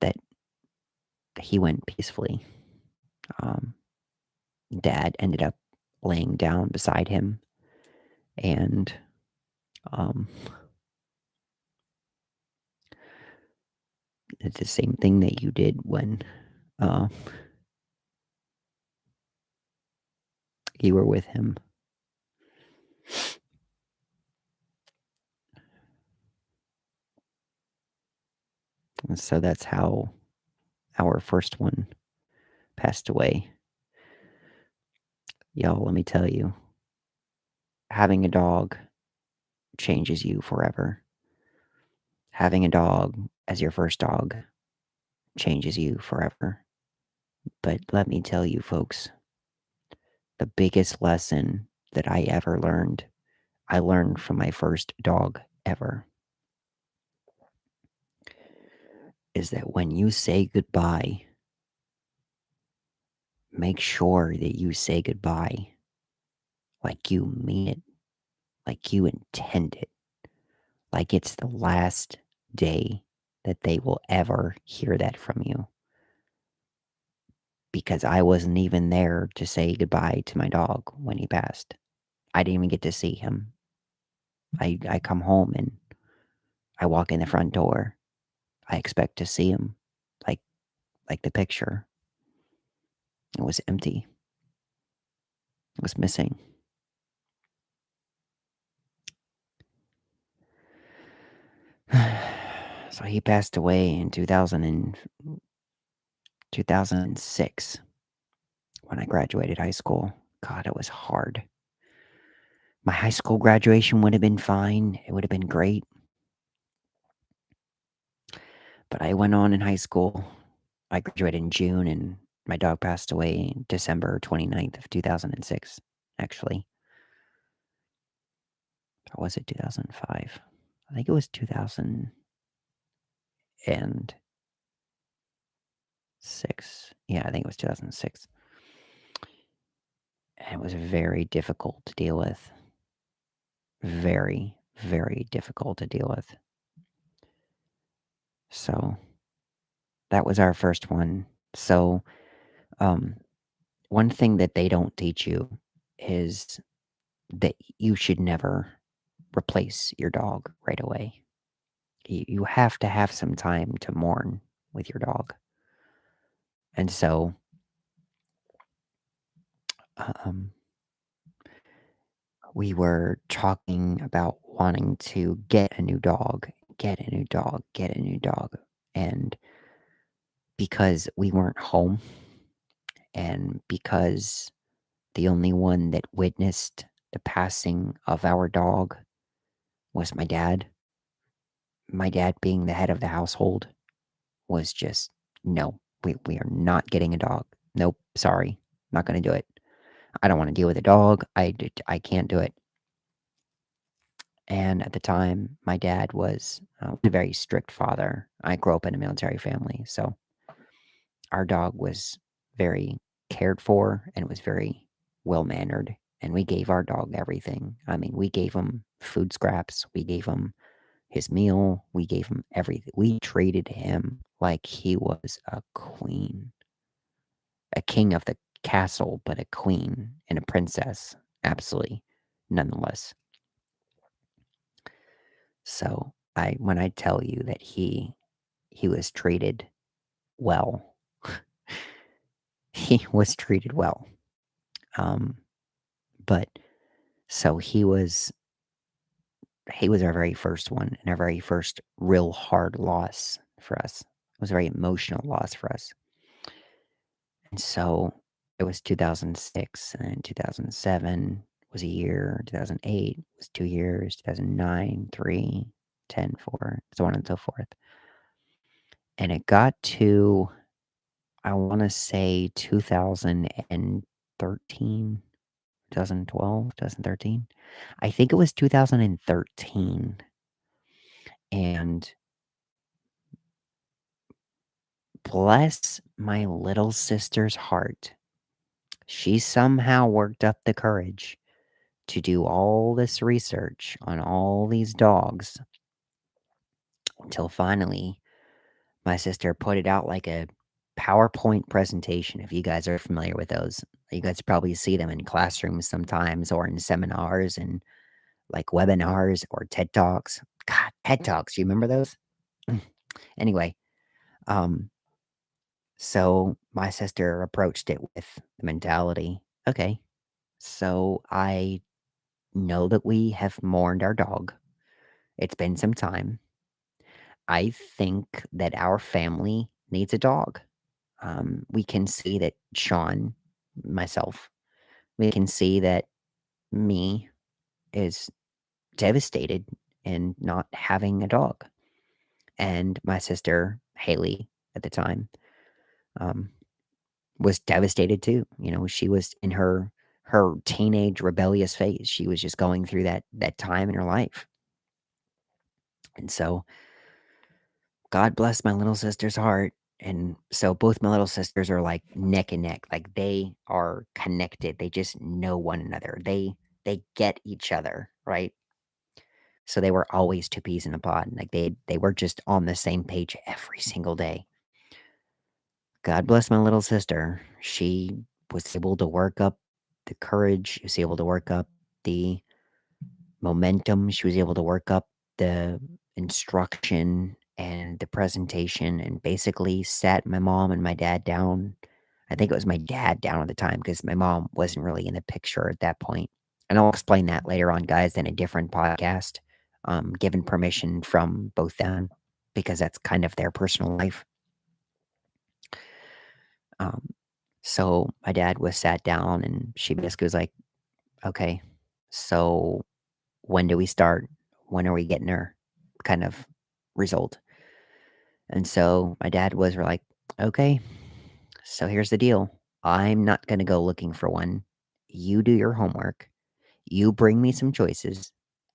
[SPEAKER 1] that he went peacefully." Um, Dad ended up laying down beside him, and um, it's the same thing that you did when uh, you were with him. And so that's how our first one passed away. Y'all, let me tell you, having a dog changes you forever. Having a dog as your first dog changes you forever. But let me tell you, folks, the biggest lesson that I ever learned, I learned from my first dog ever is that when you say goodbye, make sure that you say goodbye like you mean it, like you intend it, like it's the last day that they will ever hear that from you. Because I wasn't even there to say goodbye to my dog when he passed. I didn't even get to see him. I come home and I walk in the front door. I expect to see him, like like the picture. It was empty. It was missing. So he passed away in 2006 when I graduated high school. God, it was hard. My high school graduation would have been fine. It would have been great. But I went on in high school. I graduated in June and my dog passed away December 29th of 2006, actually. Or was it 2005? I think it was 2006. Yeah, I think it was 2006. And it was very difficult to deal with. Very, very difficult to deal with. So that was our first one. So, um, one thing that they don't teach you is that you should never replace your dog right away. You have to have some time to mourn with your dog. And so, um, we were talking about wanting to get a new dog, get a new dog, get a new dog. And because we weren't home and because the only one that witnessed the passing of our dog was my dad being the head of the household was just, no, we are not getting a dog. Nope, sorry, not going to do it. I don't want to deal with a dog. I can't do it. And at the time, my dad was a very strict father. I grew up in a military family, so our dog was very cared for and was very well mannered. And we gave our dog everything. I mean, we gave him food scraps, we gave him his meal, we gave him everything. We treated him like he was a queen, a king of the castle, but a queen and a princess, absolutely, nonetheless. So when I tell you that he was treated well, he was treated well. Um, but so he was our very first one and our very first real hard loss for us. It was a very emotional loss for us. And so it was 2006 and 2007 was a year, 2008 was 2 years, 2009, 3, 10, 4, so on and so forth. And it got to, I want to say 2013, 2012, 2013. I think it was 2013. And bless my little sister's heart, she somehow worked up the courage to do all this research on all these dogs until finally my sister put it out like a PowerPoint presentation. If you guys are familiar with those, you guys probably see them in classrooms sometimes or in seminars and like webinars or TED Talks. God, TED Talks, you remember those? Anyway, um, so my sister approached it with the mentality, okay, so I know that we have mourned our dog. It's been some time. I think that our family needs a dog. We can see that Sean, myself, we can see that me is devastated in not having a dog. And my sister, Haley, at the time, um, was devastated too. She was in her teenage rebellious phase. She was just going through that time in her life. And so God bless my little sister's heart. And so both my little sisters are like neck and neck. Like they are connected. They just know one another. They get each other, right? So they were always two peas in a pod. Like they were just on the same page every single day. God bless my little sister. She was able to work up the courage. She was able to work up the momentum. She was able to work up the instruction and the presentation and basically sat my mom and my dad down. I think it was my dad down at the time because my mom wasn't really in the picture at that point. And I'll explain that later on, guys, in a different podcast, given permission from both them because that's kind of their personal life. Um, so my dad was sat down and she basically was like, okay, so when do we start? When are we getting her kind of result? And so my dad was like, okay, so here's the deal. I'm not going to go looking for one. You do your homework. You bring me some choices.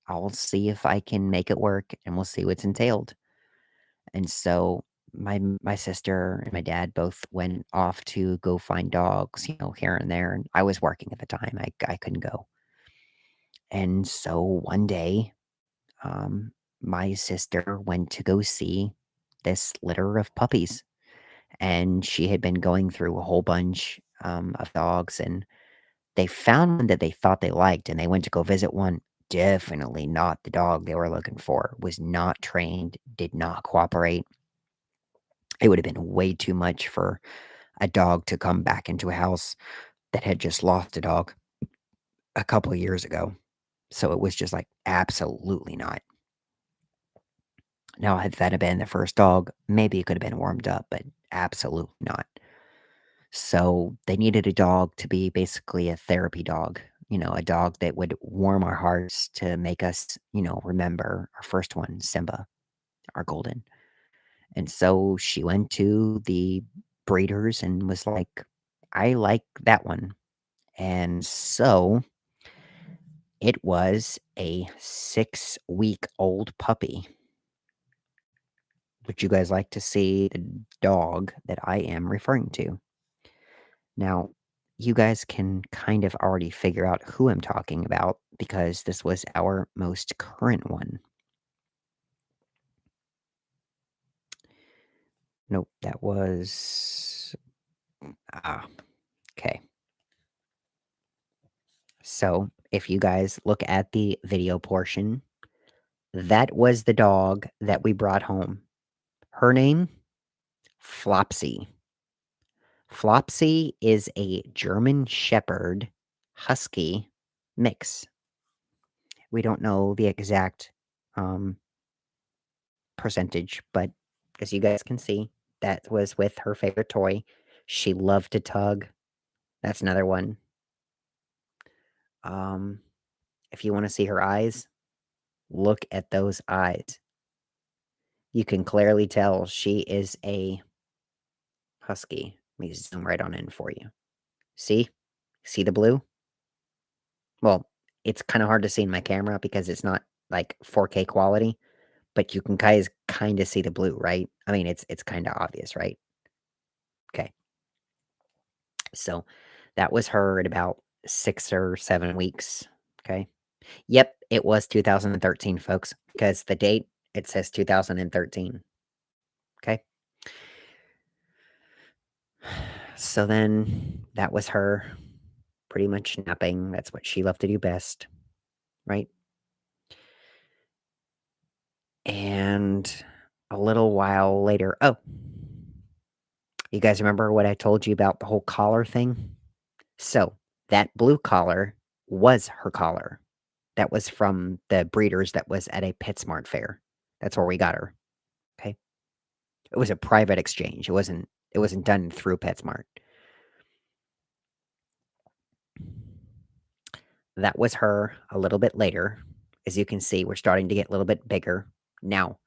[SPEAKER 1] I'll see if I can make it work and we'll see what's entailed. And so my sister and my dad both went off to go find dogs, here and there. And I was working at the time. I couldn't go. And so one day, um, my sister went to go see this litter of puppies, and she had been going through a whole bunch of dogs, and they found one that they thought they liked, and they went to go visit one. Definitely not the dog they were looking for. Was not trained, did not cooperate. It would have been way too much for a dog to come back into a house that had just lost a dog a couple of years ago. So it was just like absolutely not. Now, had that have been the first dog, maybe it could have been warmed up, but absolutely not. So they needed a dog to be basically a therapy dog, a dog that would warm our hearts to make us, remember our first one, Simba, our golden. And so she went to the breeders and was like, I like that one. And so it was a 6-week old puppy. Would you guys like to see the dog that I am referring to? Now, you guys can kind of already figure out who I'm talking about because this was our most current one. Nope, that was. Ah, okay. So, if you guys look at the video portion, that was the dog that we brought home. Her name? Flopsy. Flopsy is a German Shepherd Husky mix. We don't know the exact um, percentage, but as you guys can see, that was with her favorite toy. She loved to tug. That's another one. Um, if you want to see her eyes, look at those eyes. You can clearly tell she is a husky. Let me zoom right on in for you. See? See the blue? Well, it's kind of hard to see in my camera because it's not like 4K quality, but you can guys kind of see the blue, right? I mean, it's kind of obvious, right? Okay. So that was her at about 6 or 7 weeks, okay? Yep, it was 2013, folks, because the date, it says 2013, okay? So then that was her pretty much napping. That's what she loved to do best, right? And a little while later, oh, you guys remember what I told you about the whole collar thing? So that blue collar was her collar. That was from the breeders that was at a PetSmart fair. That's where we got her, okay? It was a private exchange. It wasn't done through PetSmart. That was her a little bit later. As you can see, we're starting to get a little bit bigger now.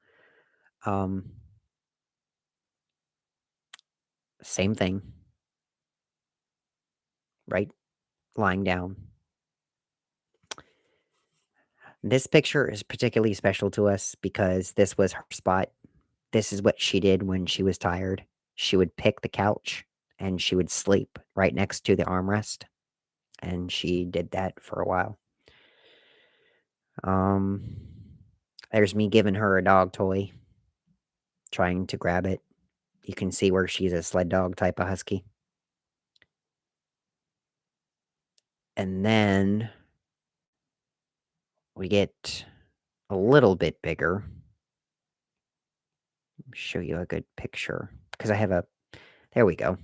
[SPEAKER 1] Um, Same thing, right? Lying down. This picture is particularly special to us because this was her spot. This is what she did when she was tired. She would pick the couch and she would sleep right next to the armrest, and she did that for a while. Um, there's me giving her a dog toy, trying to grab it. You can see where she's a sled dog type of husky. And then we get a little bit bigger. Show you a good picture because I have a. There we go.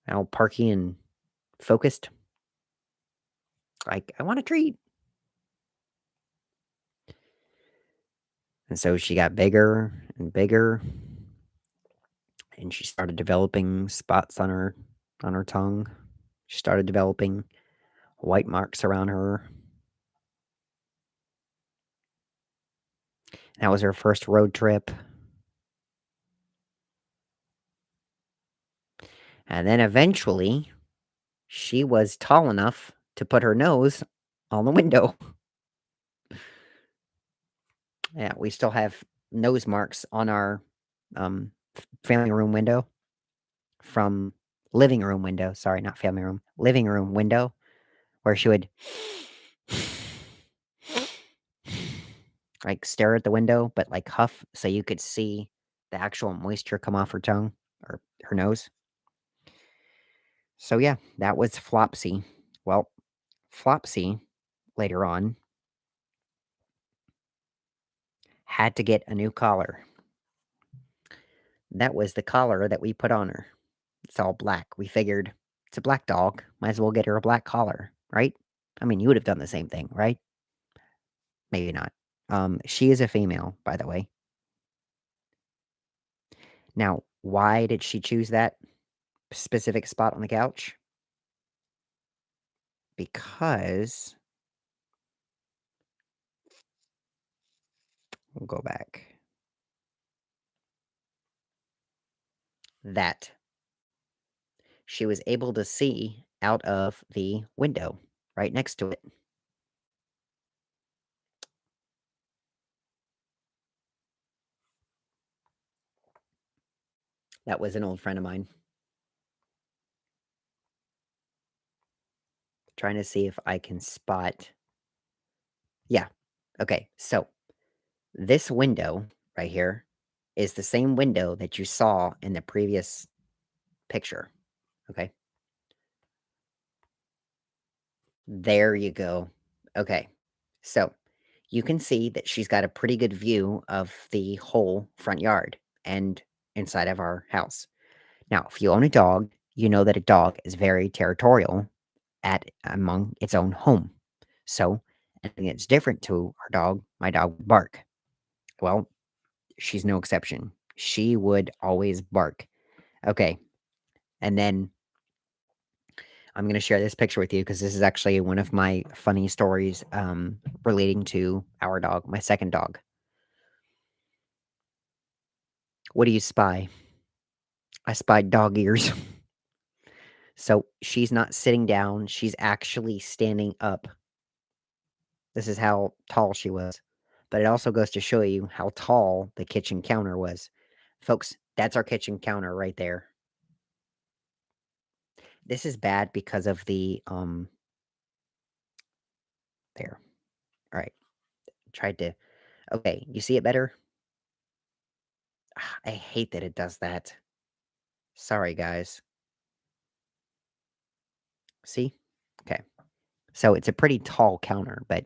[SPEAKER 1] Now Parky and focused. Like, I want a treat. And so she got bigger and bigger, and she started developing spots on her tongue. She started developing white marks around her. That was her first road trip. And then eventually, she was tall enough to put her nose on the window. Yeah, we still have nose marks on our family room window from living room window. Sorry, not family room, living room window, where she would like stare at the window, but like huff so you could see the actual moisture come off her tongue or her nose. So yeah, that was Flopsy. Well, Flopsy later on had to get a new collar. That was the collar that we put on her. It's all black. We figured it's a black dog. Might as well get her a black collar, right? I mean, you would have done the same thing, right? Maybe not. She is a female, by the way. Now, why did she choose that specific spot on the couch? Because we'll go back. That she was able to see out of the window right next to it. That was an old friend of mine. Trying to see if I can spot. Yeah. Okay. So this window right here is the same window that you saw in the previous picture. Okay. There you go. Okay. So you can see that she's got a pretty good view of the whole front yard and inside of our house. Now, if you own a dog, you know that a dog is very territorial at among its own home. So anything that's different to our dog, my dog would bark. Well, she's no exception. She would always bark. Okay. And then I'm going to share this picture with you because this is actually one of my funny stories relating to our dog, my second dog. What do you spy? I spied dog ears. So she's not sitting down, she's actually standing up. This is how tall she was. But it also goes to show you how tall the kitchen counter was. Folks, that's our kitchen counter right there. This is bad because of the there. All right. Tried to. Okay, you see it better? I hate that it does that. Sorry, guys. See? Okay. So it's a pretty tall counter, but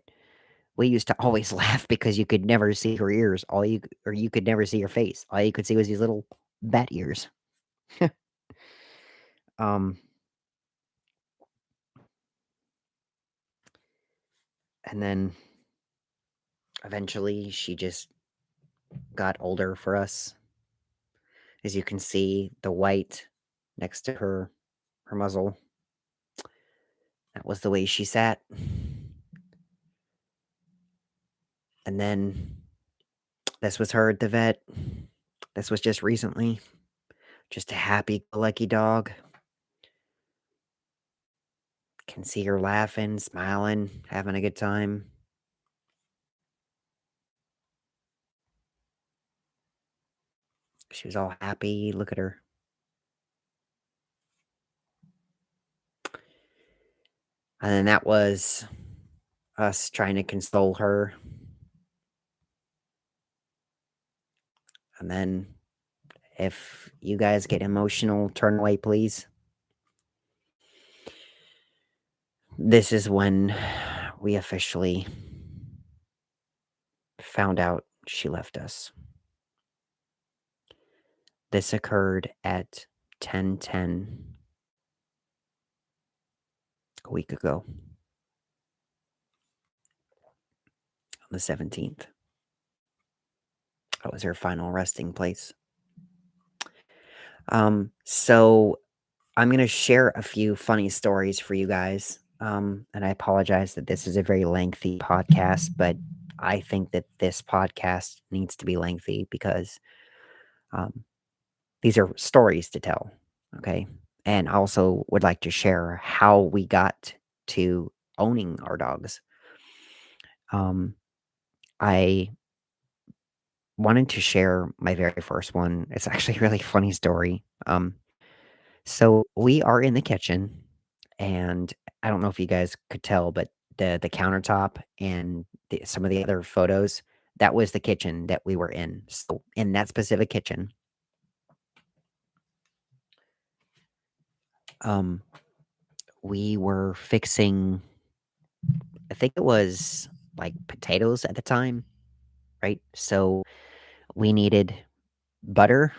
[SPEAKER 1] we used to always laugh because you could never see her ears. Or you could never see her face. All you could see was these little bat ears. um, and then eventually she just got older for us. As you can see, the white next to her muzzle. That was the way she sat. And then this was her at the vet. This was just recently. Just a happy, lucky dog. Can see her laughing, smiling, having a good time. She was all happy. Look at her. And then that was us trying to console her. And then if you guys get emotional, turn away, please. This is when we officially found out she left us. This occurred at 10:10 a week ago, on the 17th. That was her final resting place. So I'm gonna share a few funny stories for you guys. And I apologize that this is a very lengthy podcast, but I think that this podcast needs to be lengthy because um, these are stories to tell. Okay. And I also would like to share how we got to owning our dogs. Um, I wanted to share my very first one. It's actually a really funny story. So we are in the kitchen, and I don't know if you guys could tell, but the countertop and some of the other photos, that was the kitchen that we were in. So in that specific kitchen, um, we were fixing. I think it was like potatoes at the time, right? So we needed butter,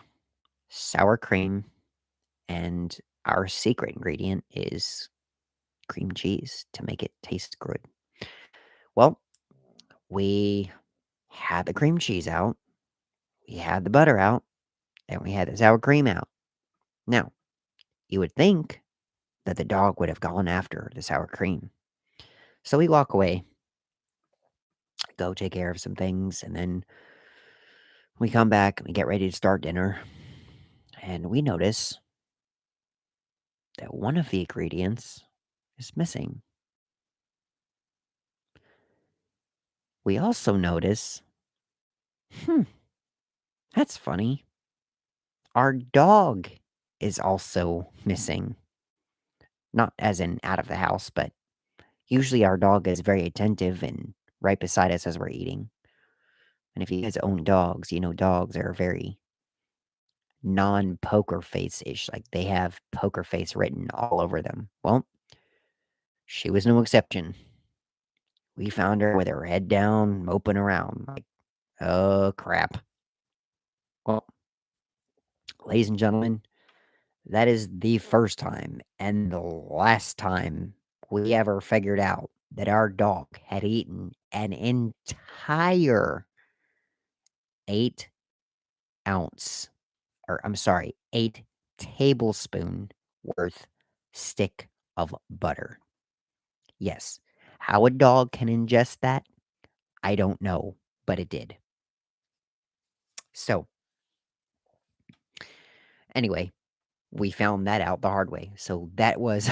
[SPEAKER 1] sour cream, and our secret ingredient is cream cheese to make it taste good. Well, we had the cream cheese out, we had the butter out, and we had the sour cream out. Now, you would think that the dog would have gone after the sour cream. So we walk away, go take care of some things, and then we come back and we get ready to start dinner. And we notice that one of the ingredients is missing. We also notice, hmm, that's funny. Our dog is also missing. Not as in out of the house, but usually our dog is very attentive and right beside us as we're eating. And if you guys own dogs, you know dogs are very non-poker face-ish. Like they have poker face written all over them. Well, she was no exception. We found her with her head down, moping around. Like, oh crap. Well, ladies and gentlemen, that is the first time and the last time we ever figured out that our dog had eaten an entire 8 ounce, or I'm sorry, 8 tablespoon worth stick of butter. Yes. How a dog can ingest that, I don't know, but it did. So, anyway, we found that out the hard way. So that was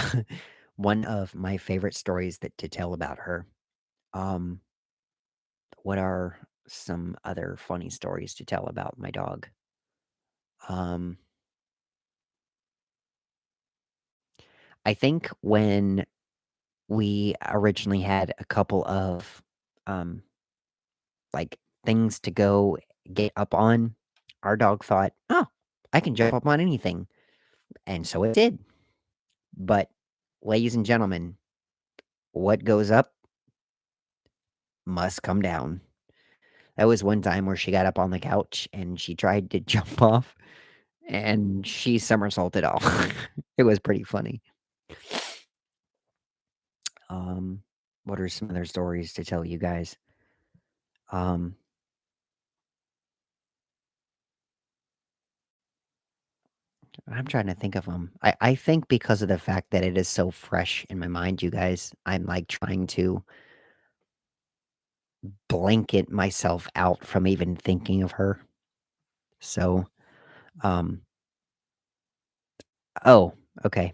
[SPEAKER 1] one of my favorite stories that to tell about her. Um, what are some other funny stories to tell about my dog? Um, I think when we originally had a couple of um like things to go get up on, our dog thought, "Oh, I can jump up on anything." And so it did. But ladies and gentlemen, what goes up must come down. That was one time where she got up on the couch and she tried to jump off and she somersaulted off. It was pretty funny. Um, what are some other stories to tell you guys? Um, I'm trying to think of them. I think because of the fact that it is so fresh in my mind, you guys, I'm like trying to blanket myself out from even thinking of her. So, um, oh, okay.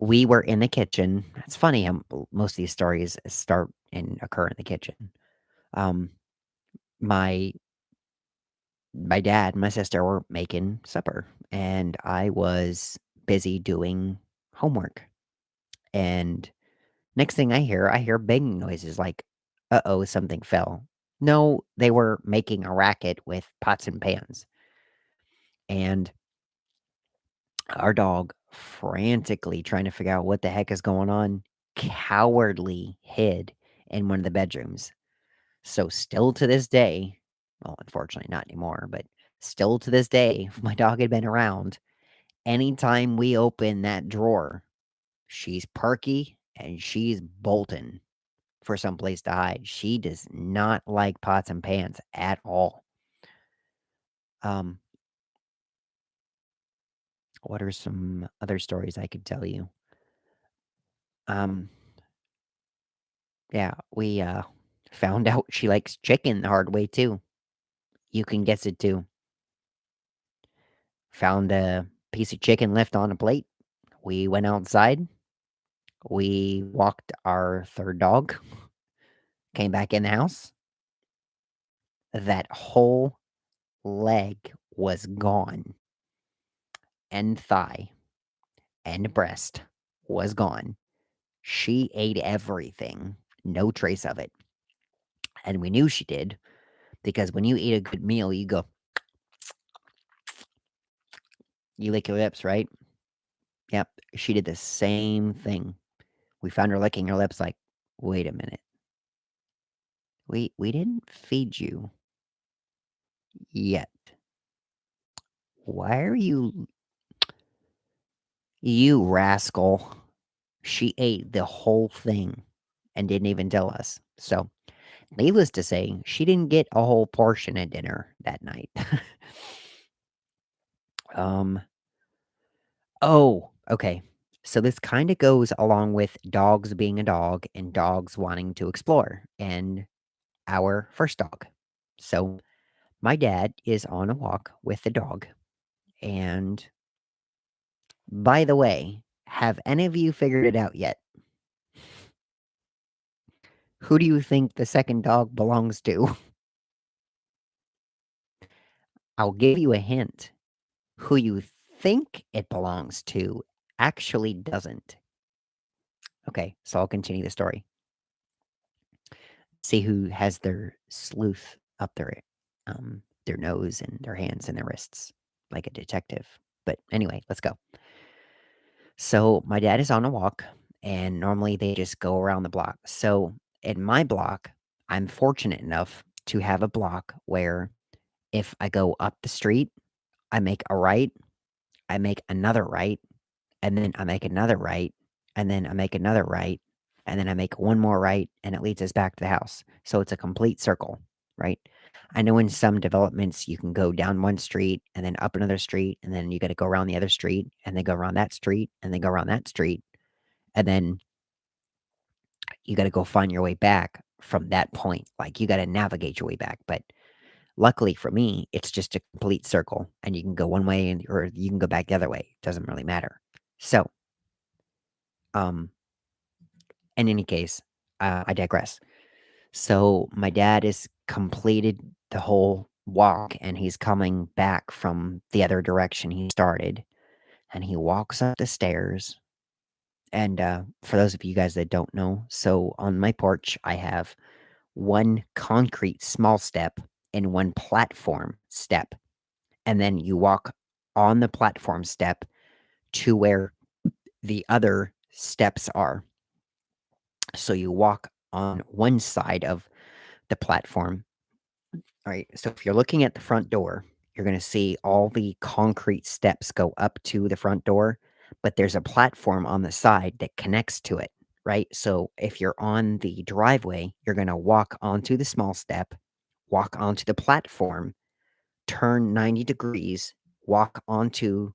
[SPEAKER 1] We were in the kitchen. It's funny how most of these stories start and occur in the kitchen. Um, my my dad and my sister were making supper, and I was busy doing homework. And next thing I hear banging noises like, "Uh-oh, something fell." No, they were making a racket with pots and pans, and our dog, frantically trying to figure out what the heck is going on, cowardly hid in one of the bedrooms. So still to this day, well, unfortunately not anymore, but still to this day, if my dog had been around, anytime we open that drawer, she's perky and she's bolting for some place to hide. She does not like pots and pans at all. Um, what are some other stories I could tell you? Um, yeah, we found out she likes chicken the hard way too. You can guess it too. Found a piece of chicken left on a plate. We went outside. We walked our third dog, came back in the house. That whole leg was gone, and thigh and breast was gone. She ate everything, no trace of it. And we knew she did because when you eat a good meal, you go, you lick your lips, right? Yep. She did the same thing. We found her licking her lips like, wait a minute. We didn't feed you yet. Why are you rascal? She ate the whole thing and didn't even tell us. So, needless to say, she didn't get a whole portion at dinner that night. um, oh, okay. So this kind of goes along with dogs being a dog and dogs wanting to explore and our first dog. So, my dad is on a walk with the dog. And by the way, have any of you figured it out yet? Who do you think the second dog belongs to? I'll give you a hint. Who you think it belongs to actually doesn't. Okay, so I'll continue the story. See who has their sleuth up their nose and their hands and their wrists, like a detective. But anyway, let's go. So my dad is on a walk, and normally they just go around the block. So in my block, I'm fortunate enough to have a block where if I go up the street, I make a right, I make another right, and then I make another right, and then I make another right, and then I make one more right, and it leads us back to the house. So it's a complete circle, right? I know in some developments you can go down one street and then up another street, and then you got to go around the other street, and then go around that street, and then go around that street, and then you got to go find your way back from that point. Like you got to navigate your way back. But luckily for me, it's just a complete circle, and you can go one way or you can go back the other way. It doesn't really matter. So, um, in any case, I digress. So my dad has completed the whole walk and he's coming back from the other direction he started. And he walks up the stairs. And for those of you guys that don't know, so on my porch, I have one concrete small step and one platform step. And then you walk on the platform step to where the other steps are. So you walk on one side of the platform. All right. So if you're looking at the front door, you're going to see all the concrete steps go up to the front door, but there's a platform on the side that connects to it. Right. So if you're on the driveway, you're going to walk onto the small step, walk onto the platform, turn 90 degrees, walk onto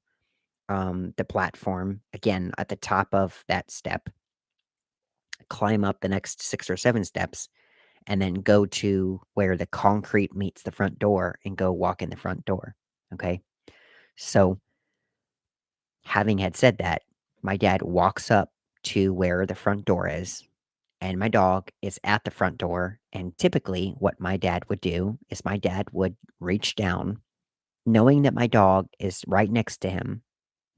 [SPEAKER 1] the platform again at the top of that step, climb up the next 6 or 7 steps, and then go to where the concrete meets the front door and go walk in the front door. Okay. So, having had said that, My dad walks up to where the front door is, and my dog is at the front door. And typically, what my dad would do is my dad would reach down, knowing that my dog is right next to him.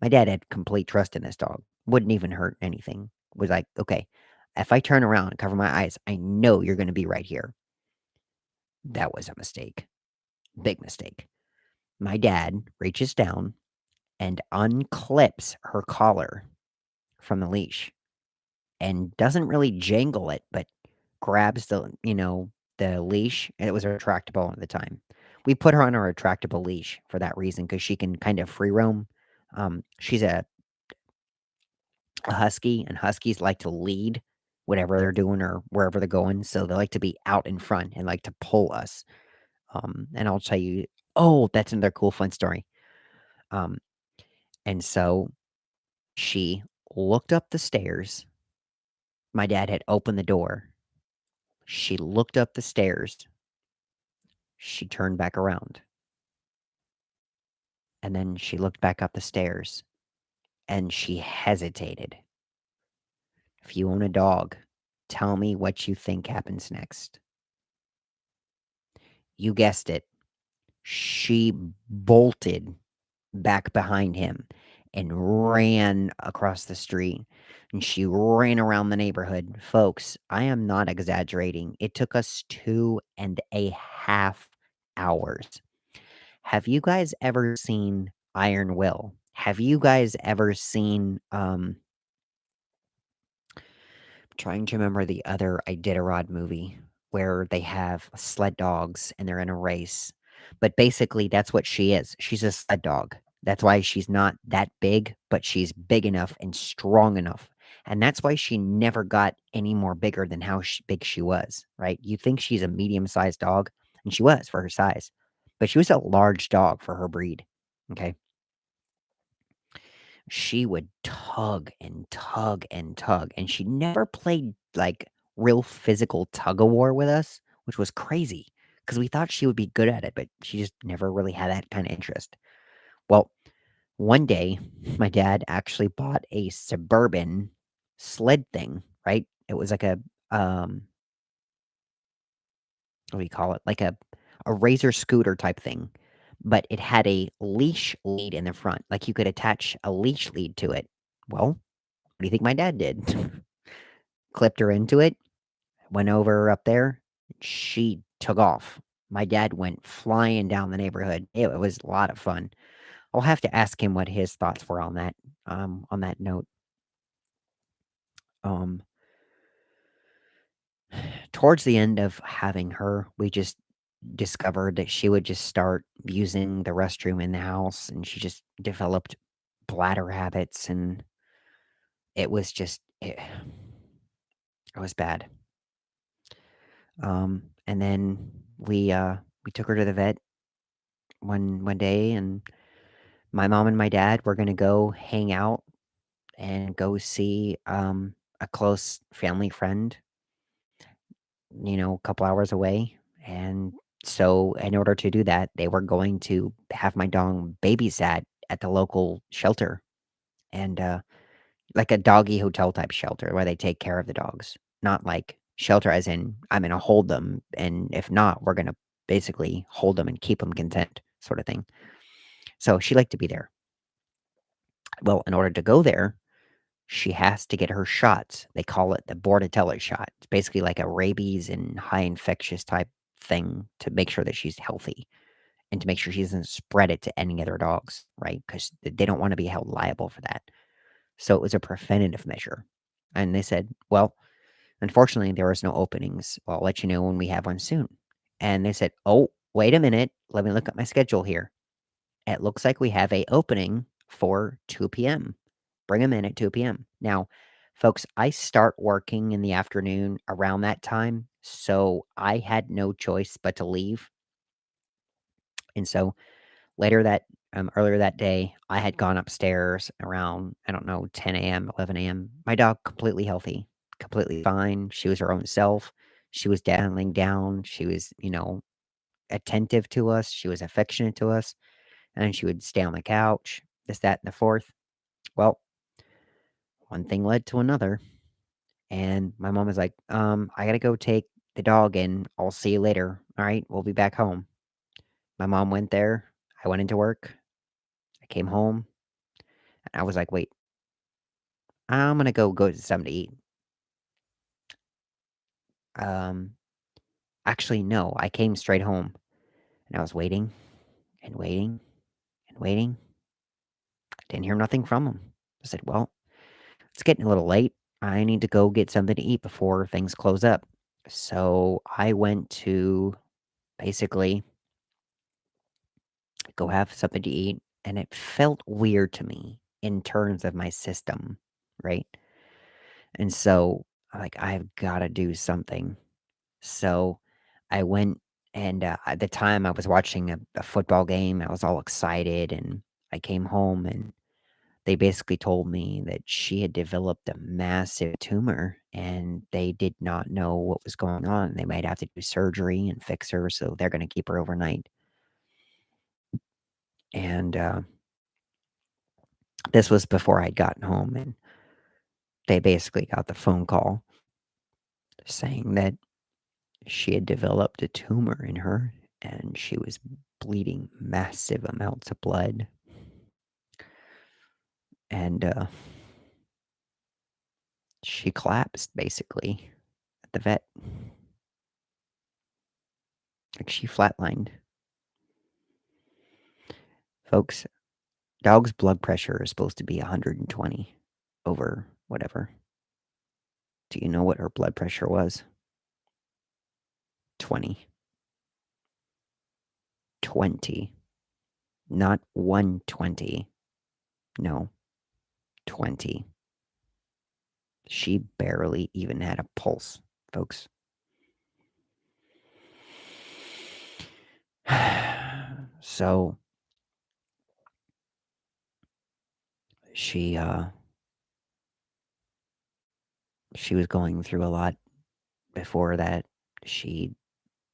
[SPEAKER 1] My dad had complete trust in this dog, wouldn't even hurt anything. Was like, okay, if I turn around and cover my eyes, I know you're going to be right here. That was a mistake. Big mistake. My dad reaches down and unclips her collar from the leash and doesn't really jangle it, but grabs the leash, and it was retractable at the time. We put her on a retractable leash for that reason because she can kind of free roam. She's a husky, and huskies like to lead whatever they're doing or wherever they're going, so they like to be out in front and like to pull us. And I'll tell you, oh, that's another cool fun story. Um, and so she looked up the stairs. My dad had opened the door. She looked up the stairs. She turned back around, and then she looked back up the stairs, and she hesitated. If you own a dog, tell me what you think happens next. You guessed it. She bolted back behind him and ran across the street, and she ran around the neighborhood. Folks, I am not exaggerating. It took us 2.5 hours. Have you guys ever seen Iron Will? Have you guys ever seen, trying to remember the other Iditarod movie where they have sled dogs and they're in a race. But basically, that's what she is. She's a sled dog. That's why she's not that big, but she's big enough and strong enough. And that's why she never got any more bigger than how big she was, right? You think she's a medium sized dog, and she was for her size, but she was a large dog for her breed. Okay. She would tug and tug and tug, and she never played, like, real physical tug-of-war with us, which was crazy because we thought she would be good at it, but she just never really had that kinda interest. Well, one day, my dad actually bought a Suburban sled thing, right? It was like a, what do you call it? Like a razor scooter type thing, but it had a leash lead in the front, like, you could attach a leash lead to it. Well, what do you think my dad did? Clipped her into it, went over up there, she took off. My dad went flying down the neighborhood. It was a lot of fun. I'll have to ask him what his thoughts were on that note. Um, Towards the end of having her, we just discovered that she would just start using the restroom in the house, and she just developed bladder habits, and it was just it was bad. And then we took her to the vet one day, and my mom and my dad were gonna go hang out and go see, a close family friend, a couple hours away, and so in order to do that, they were going to have my dog babysat at the local shelter, and, like a doggy hotel type shelter where they take care of the dogs, not like shelter as in, "I'm gonna hold them, and if not, we're gonna basically hold them and keep them content," sorta thing. So she liked to be there. Well, in order to go there, she has to get her shots. They call it the Bordetella shot. It's basically like a rabies and high infectious type thing to make sure that she's healthy and to make sure she doesn't spread it to any other dogs, right? Because they don't wanna be held liable for that. So it was a preventative measure. And they said, "Well, unfortunately, there was no openings. Well, I'll let you know when we have one soon." And they said, "Oh, wait a minute. Let me look at my schedule here. It looks like we have a opening for 2 p.m. Bring them in at 2 p.m." Now, folks, I start working in the afternoon around that time, so I had no choice but to leave. And so earlier that day, I had gone upstairs around, I don't know, 10 a.m., 11 a.m. My dog completely healthy, completely fine. She was her own self. She was laying down. She was, attentive to us. She was affectionate to us. And she would stay on the couch, this, that, and the fourth. Well, one thing led to another, and my mom was like, I gotta go take the dog in. I'll see you later. All right, we'll be back home." My mom went there. I went into work. I came home, and I was like, "Wait, I'm gonna go get something to eat." Um, Actually, no, I came straight home, and I was waiting and waiting and waiting. I didn't hear nothing from him. I said, "Well, it's getting a little late. I need to go get something to eat before things close up." So I went to basically go have something to eat, and it felt weird to me in terms of my system, right? And so I'm like, I've got to do something. So I went, and at the time I was watching a football game. I was all excited, and I came home, and they basically told me that she had developed a massive tumor and they did not know what was going on. They might have to do surgery and fix her, so they're going to keep her overnight. And this was before I'd gotten home, and they basically got the phone call saying that she had developed a tumor in her and she was bleeding massive amounts of blood. And she collapsed basically at the vet. Like she flatlined. Folks, dog's blood pressure is supposed to be 120 over whatever. Do you know what her blood pressure was? 20. 20. Not 120. No, 20. She barely even had a pulse, folks. So she she was going through a lot before that. She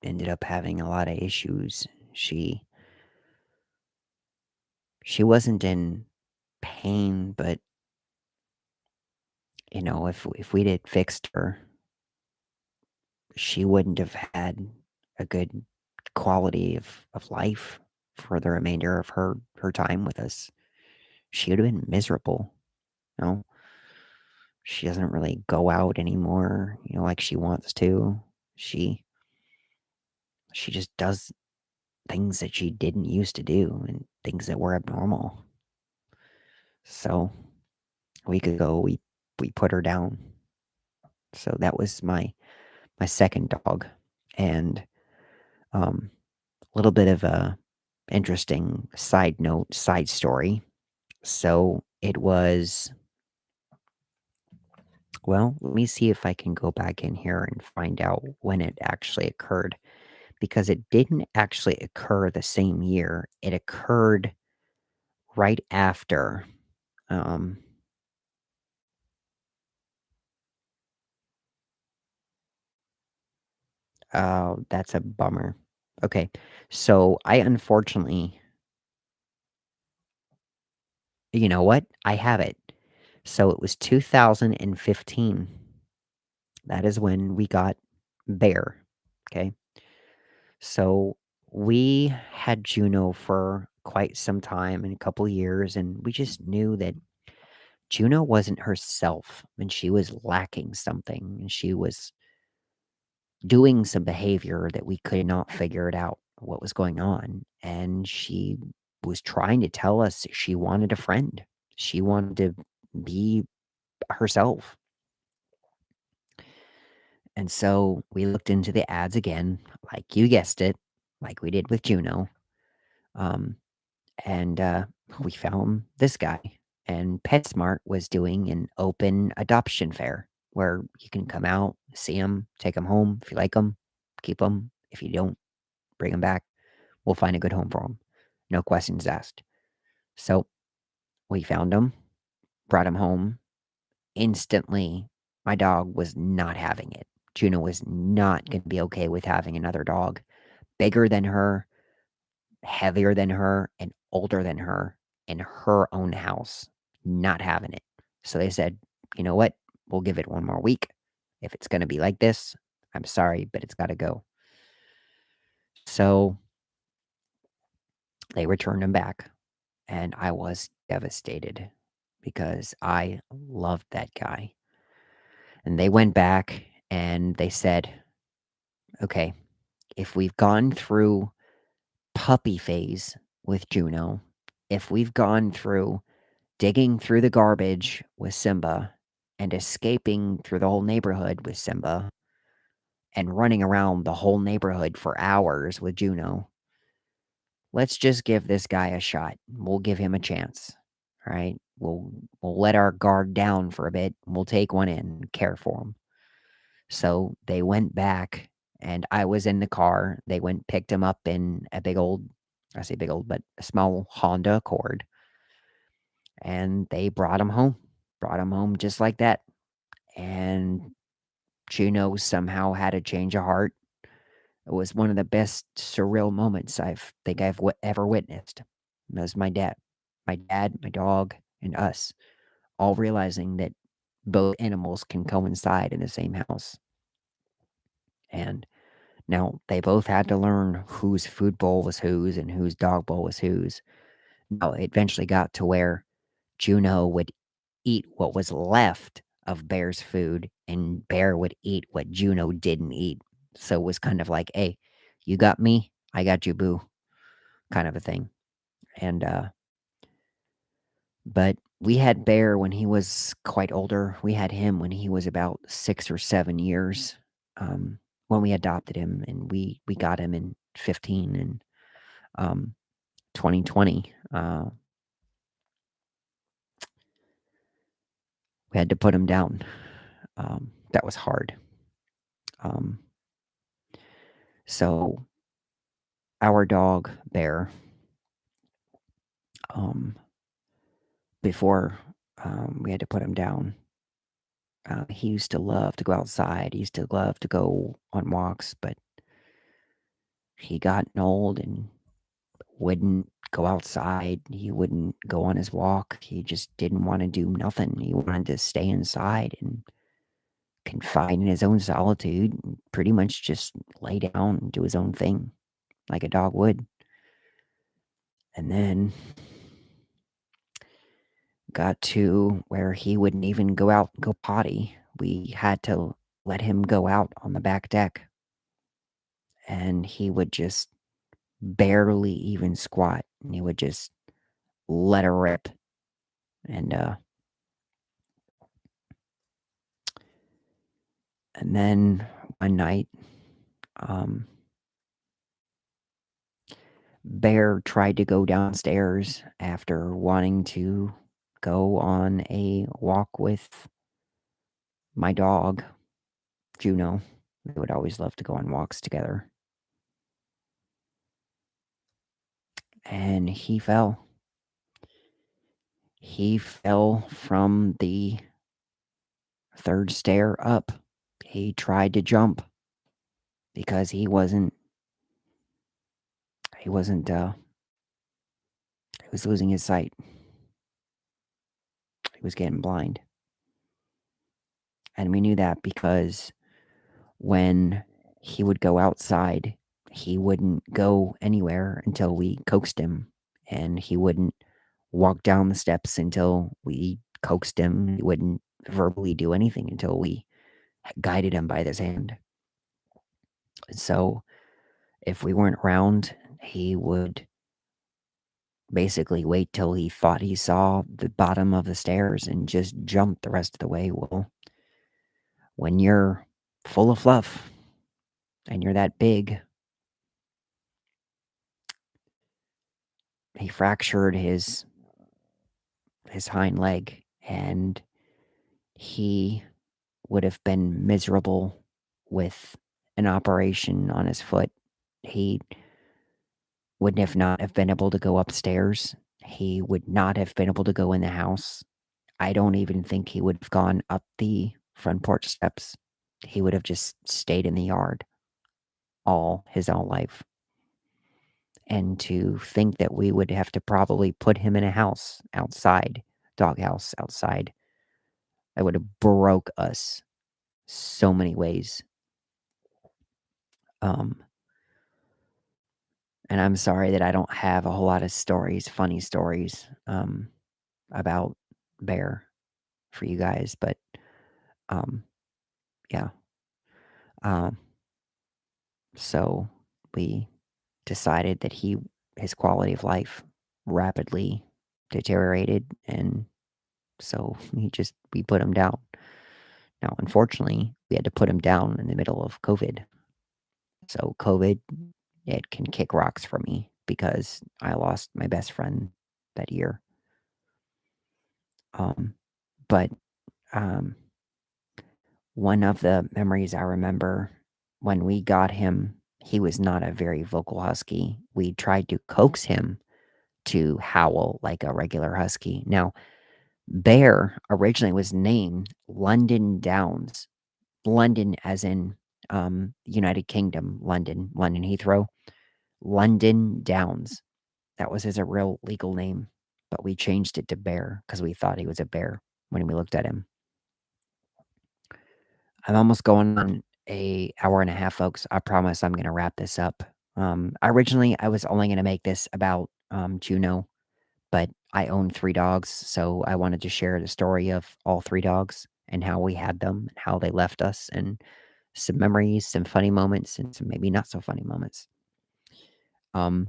[SPEAKER 1] ended up having a lot of issues. She wasn't in pain, but if we'd had fixed her, she wouldn't have had a good quality of life for the remainder of her time with us. She would have been miserable. You know, she doesn't really go out anymore, like she wants to. She she just does things that she didn't used to do and things that were abnormal. So a week ago we put her down. So that was my second dog. And a little bit of a interesting side note, side story. So it was, well, let me see if I can go back in here and find out when it actually occurred because it didn't actually occur the same year. It occurred right after. Um, oh, that's a bummer. Okay. So I unfortunately, you know what? I have it. So it was 2015. That is when we got Bear. Okay. So we had Juno for quite some time and a couple years, and we just knew that Juno wasn't herself and she was lacking something and she was doing some behavior that we could not figure it out what was going on. And she was trying to tell us she wanted a friend. She wanted to be herself. And so we looked into the ads again, like you guessed it, like we did with Juno. Um, and we found this guy. And PetSmart was doing an open adoption fair where you can come out, see them, take them home. If you like them, keep them. If you don't, bring them back. We'll find a good home for them. No questions asked. So we found him, brought him home. Instantly, my dog was not having it. Juno was not going to be okay with having another dog bigger than her, heavier than her, and older than her in her own house. Not having it. So they said, you know what? We'll give it one more week. If it's going to be like this, I'm sorry, but it's got to go. So they returned him back, and I was devastated because I loved that guy. And they went back and they said, okay, if we've gone through puppy phase with Juno, if we've gone through digging through the garbage with Simba and escaping through the whole neighborhood with Simba and running around the whole neighborhood for hours with Juno, let's just give this guy a shot. We'll give him a chance. All right. We'll let our guard down for a bit. We'll take one in and care for him. So they went back and I was in the car. They went picked him up in a big old, I say big old, but a small Honda Accord. And they brought him home. Brought him home just like that. And Juno somehow had a change of heart. It was one of the best surreal moments I've ever witnessed. That was my dad, my dog, and us all realizing that both animals can coincide in the same house. And now they both had to learn whose food bowl was whose and whose dog bowl was whose. Now it eventually got to where Juno would eat what was left of Bear's food, and Bear would eat what Juno didn't eat. So it was kind of like, hey, you got me, I got you, boo, kind of a thing. And, but we had Bear when he was quite older. We had him when he was about 6 or 7 years, when we adopted him, and we got him in 15 and 2020. We had to put him down. That was hard. Um, so our dog Bear, um, before we had to put him down, he used to love to go outside. He used to love to go on walks, but he got old and wouldn't go outside. He wouldn't go on his walk. He just didn't want to do nothing. He wanted to stay inside and confine in his own solitude and pretty much just lay down and do his own thing like a dog would. And then got to where he wouldn't even go out and go potty. We had to let him go out on the back deck, and he would just barely even squat, and he would just let her rip. And then one night, um, Bear tried to go downstairs after wanting to go on a walk with my dog, Juno. They would always love to go on walks together. And he fell. He fell from the third stair up. He tried to jump because he was losing his sight. He was getting blind. And we knew that because when he would go outside, he wouldn't go anywhere until we coaxed him, and he wouldn't walk down the steps until we coaxed him. He wouldn't verbally do anything until we guided him by his hand. So if we weren't around, he would basically wait till he thought he saw the bottom of the stairs and just jump the rest of the way. Well, when you're full of fluff and you're that big, he fractured his hind leg, and he would have been miserable with an operation on his foot. He would have not have been able to go upstairs. He would not have been able to go in the house. I don't even think he would have gone up the front porch steps. He would have just stayed in the yard all his own life. And to think that we would have to probably put him in a house outside, doghouse outside, It would have broke us so many ways. Um, and I'm sorry that I don't have a whole lot of stories, funny stories, about Bear for you guys, but, um, yeah. Um, so we decided that his quality of life rapidly deteriorated, and so we put him down. Now, unfortunately, we had to put him down in the middle of COVID. So COVID, it can kick rocks for me because I lost my best friend that year. Um, but um, one of the memories I remember when we got him, he was not a very vocal husky. We tried to coax him to howl like a regular husky. Now, Bear originally was named London Downs. London as in, United Kingdom, London Heathrow, London Downs. That was his real legal name, but we changed it to Bear because we thought he was a bear when we looked at him. I'm almost going on a hour and a half, folks. I promise I'm gonna wrap this up. Originally, I was only gonna make this about, Juno, but I own 3 dogs, so I wanted to share the story of all 3 dogs and how we had them and how they left us and some memories, some funny moments, and some maybe not so funny moments. Um,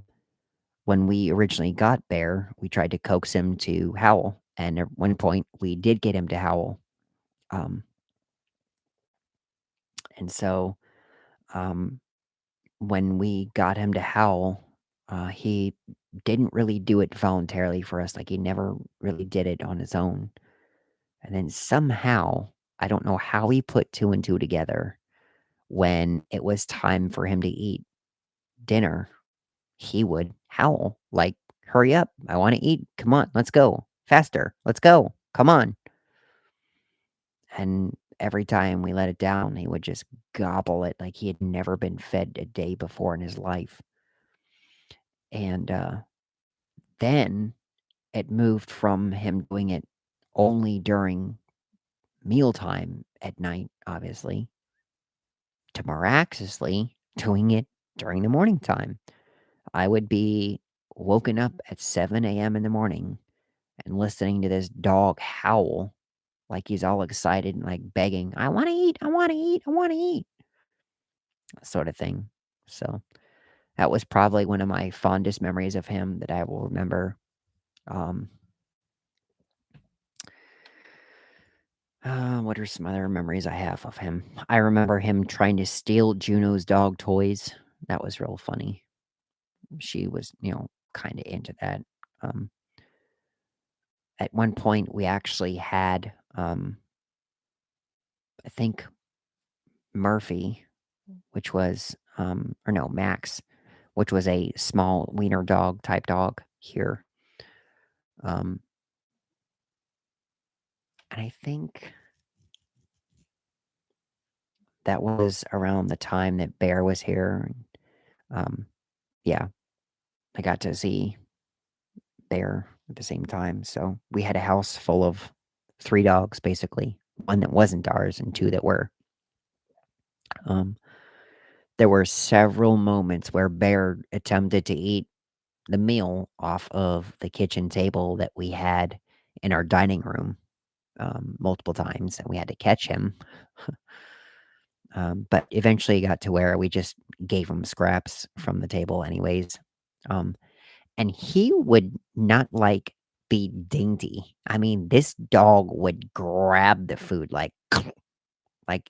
[SPEAKER 1] when we originally got Bear, we tried to coax him to howl, and at one point, we did get him to howl. Um, and so, um, when we got him to howl, he didn't really do it voluntarily for us, like, he never really did it on his own. And then somehow, I don't know how he put 2 and 2 together, when it was time for him to eat dinner, he would howl like, "Hurry up, I wanna eat, come on, let's go, faster, let's go, come on." And every time we let it down, he would just gobble it like he had never been fed a day before in his life. And, then it moved from him doing it only during mealtime at night, obviously, to miraculously doing it during the morning time. I would be woken up at 7 a.m. in the morning and listening to this dog howl like he's all excited and like begging, I want to eat, I want to eat, I want to eat, sort of thing. So that was probably one of my fondest memories of him that I will remember. Um, what are some other memories I have of him? I remember him trying to steal Juno's dog toys. That was real funny. She was, kind of into that. Um, at one point, we actually had, I think Murphy, which was, or no, Max, which was a small wiener dog type dog here. Um, and I think that was around the time that Bear was here. Um, yeah, I got to see Bear at the same time. So we had a house full of 3 dogs, basically. One that wasn't ours and 2 that were. Um, there were several moments where Bear attempted to eat the meal off of the kitchen table that we had in our dining room, multiple times, and we had to catch him. But eventually it got to where we just gave him scraps from the table anyways. Um, and he would not, like, be dainty. I mean, this dog would grab the food like,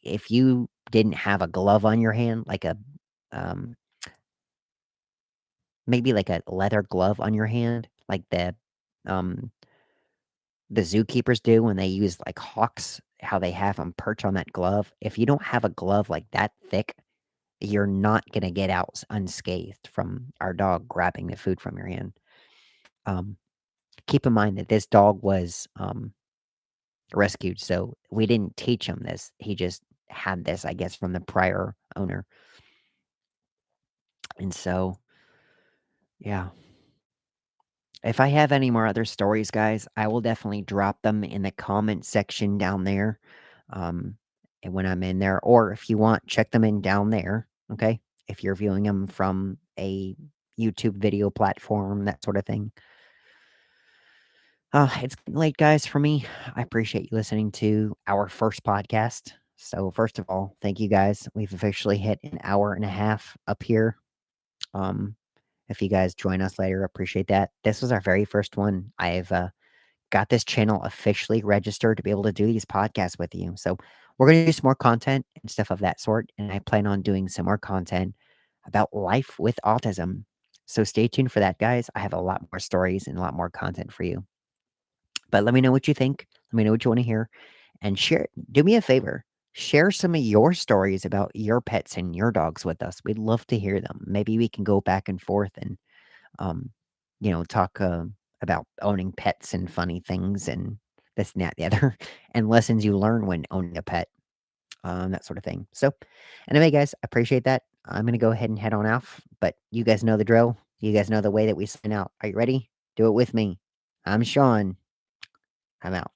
[SPEAKER 1] if you didn't have a glove on your hand, um, maybe like a leather glove on your hand, like um the zookeepers do when they use, like, hawks, how they have them perch on that glove. If you don't have a glove, like, that thick, you're not gonna get out unscathed from our dog grabbing the food from your hand. Um, keep in mind that this dog was, rescued, so we didn't teach him this. He just had this, I guess, from the prior owner. And so, yeah, If I have any more other stories, guys, I will definitely drop them in the comment section down there, um, and when I'm in there, or if you want, check them in down there, okay? If you're viewing them from a YouTube video platform, that sort of thing. It's getting late, guys, for me. I appreciate you listening to our first podcast. So, first of all, thank you guys. We've officially hit an hour and a half up here. Um, if you guys join us later, appreciate that. This was our very first one. I've got this channel officially registered to be able to do these podcasts with you. So, we're going to do some more content and stuff of that sort. And I plan on doing some more content about life with autism. So, stay tuned for that, guys. I have a lot more stories and a lot more content for you. But let me know what you think. Let me know what you want to hear. And share, do me a favor. Share some of your stories about your pets and your dogs with us. We'd love to hear them. Maybe we can go back and forth and, um, talk about owning pets and funny things and this and that, the other, and lessons you learn when owning a pet, that sort of thing. So, anyway, guys, I appreciate that. I'm going to go ahead and head on off, but you guys know the drill. You guys know the way that we sign out. Are you ready? Do it with me. I'm Sean. I'm out.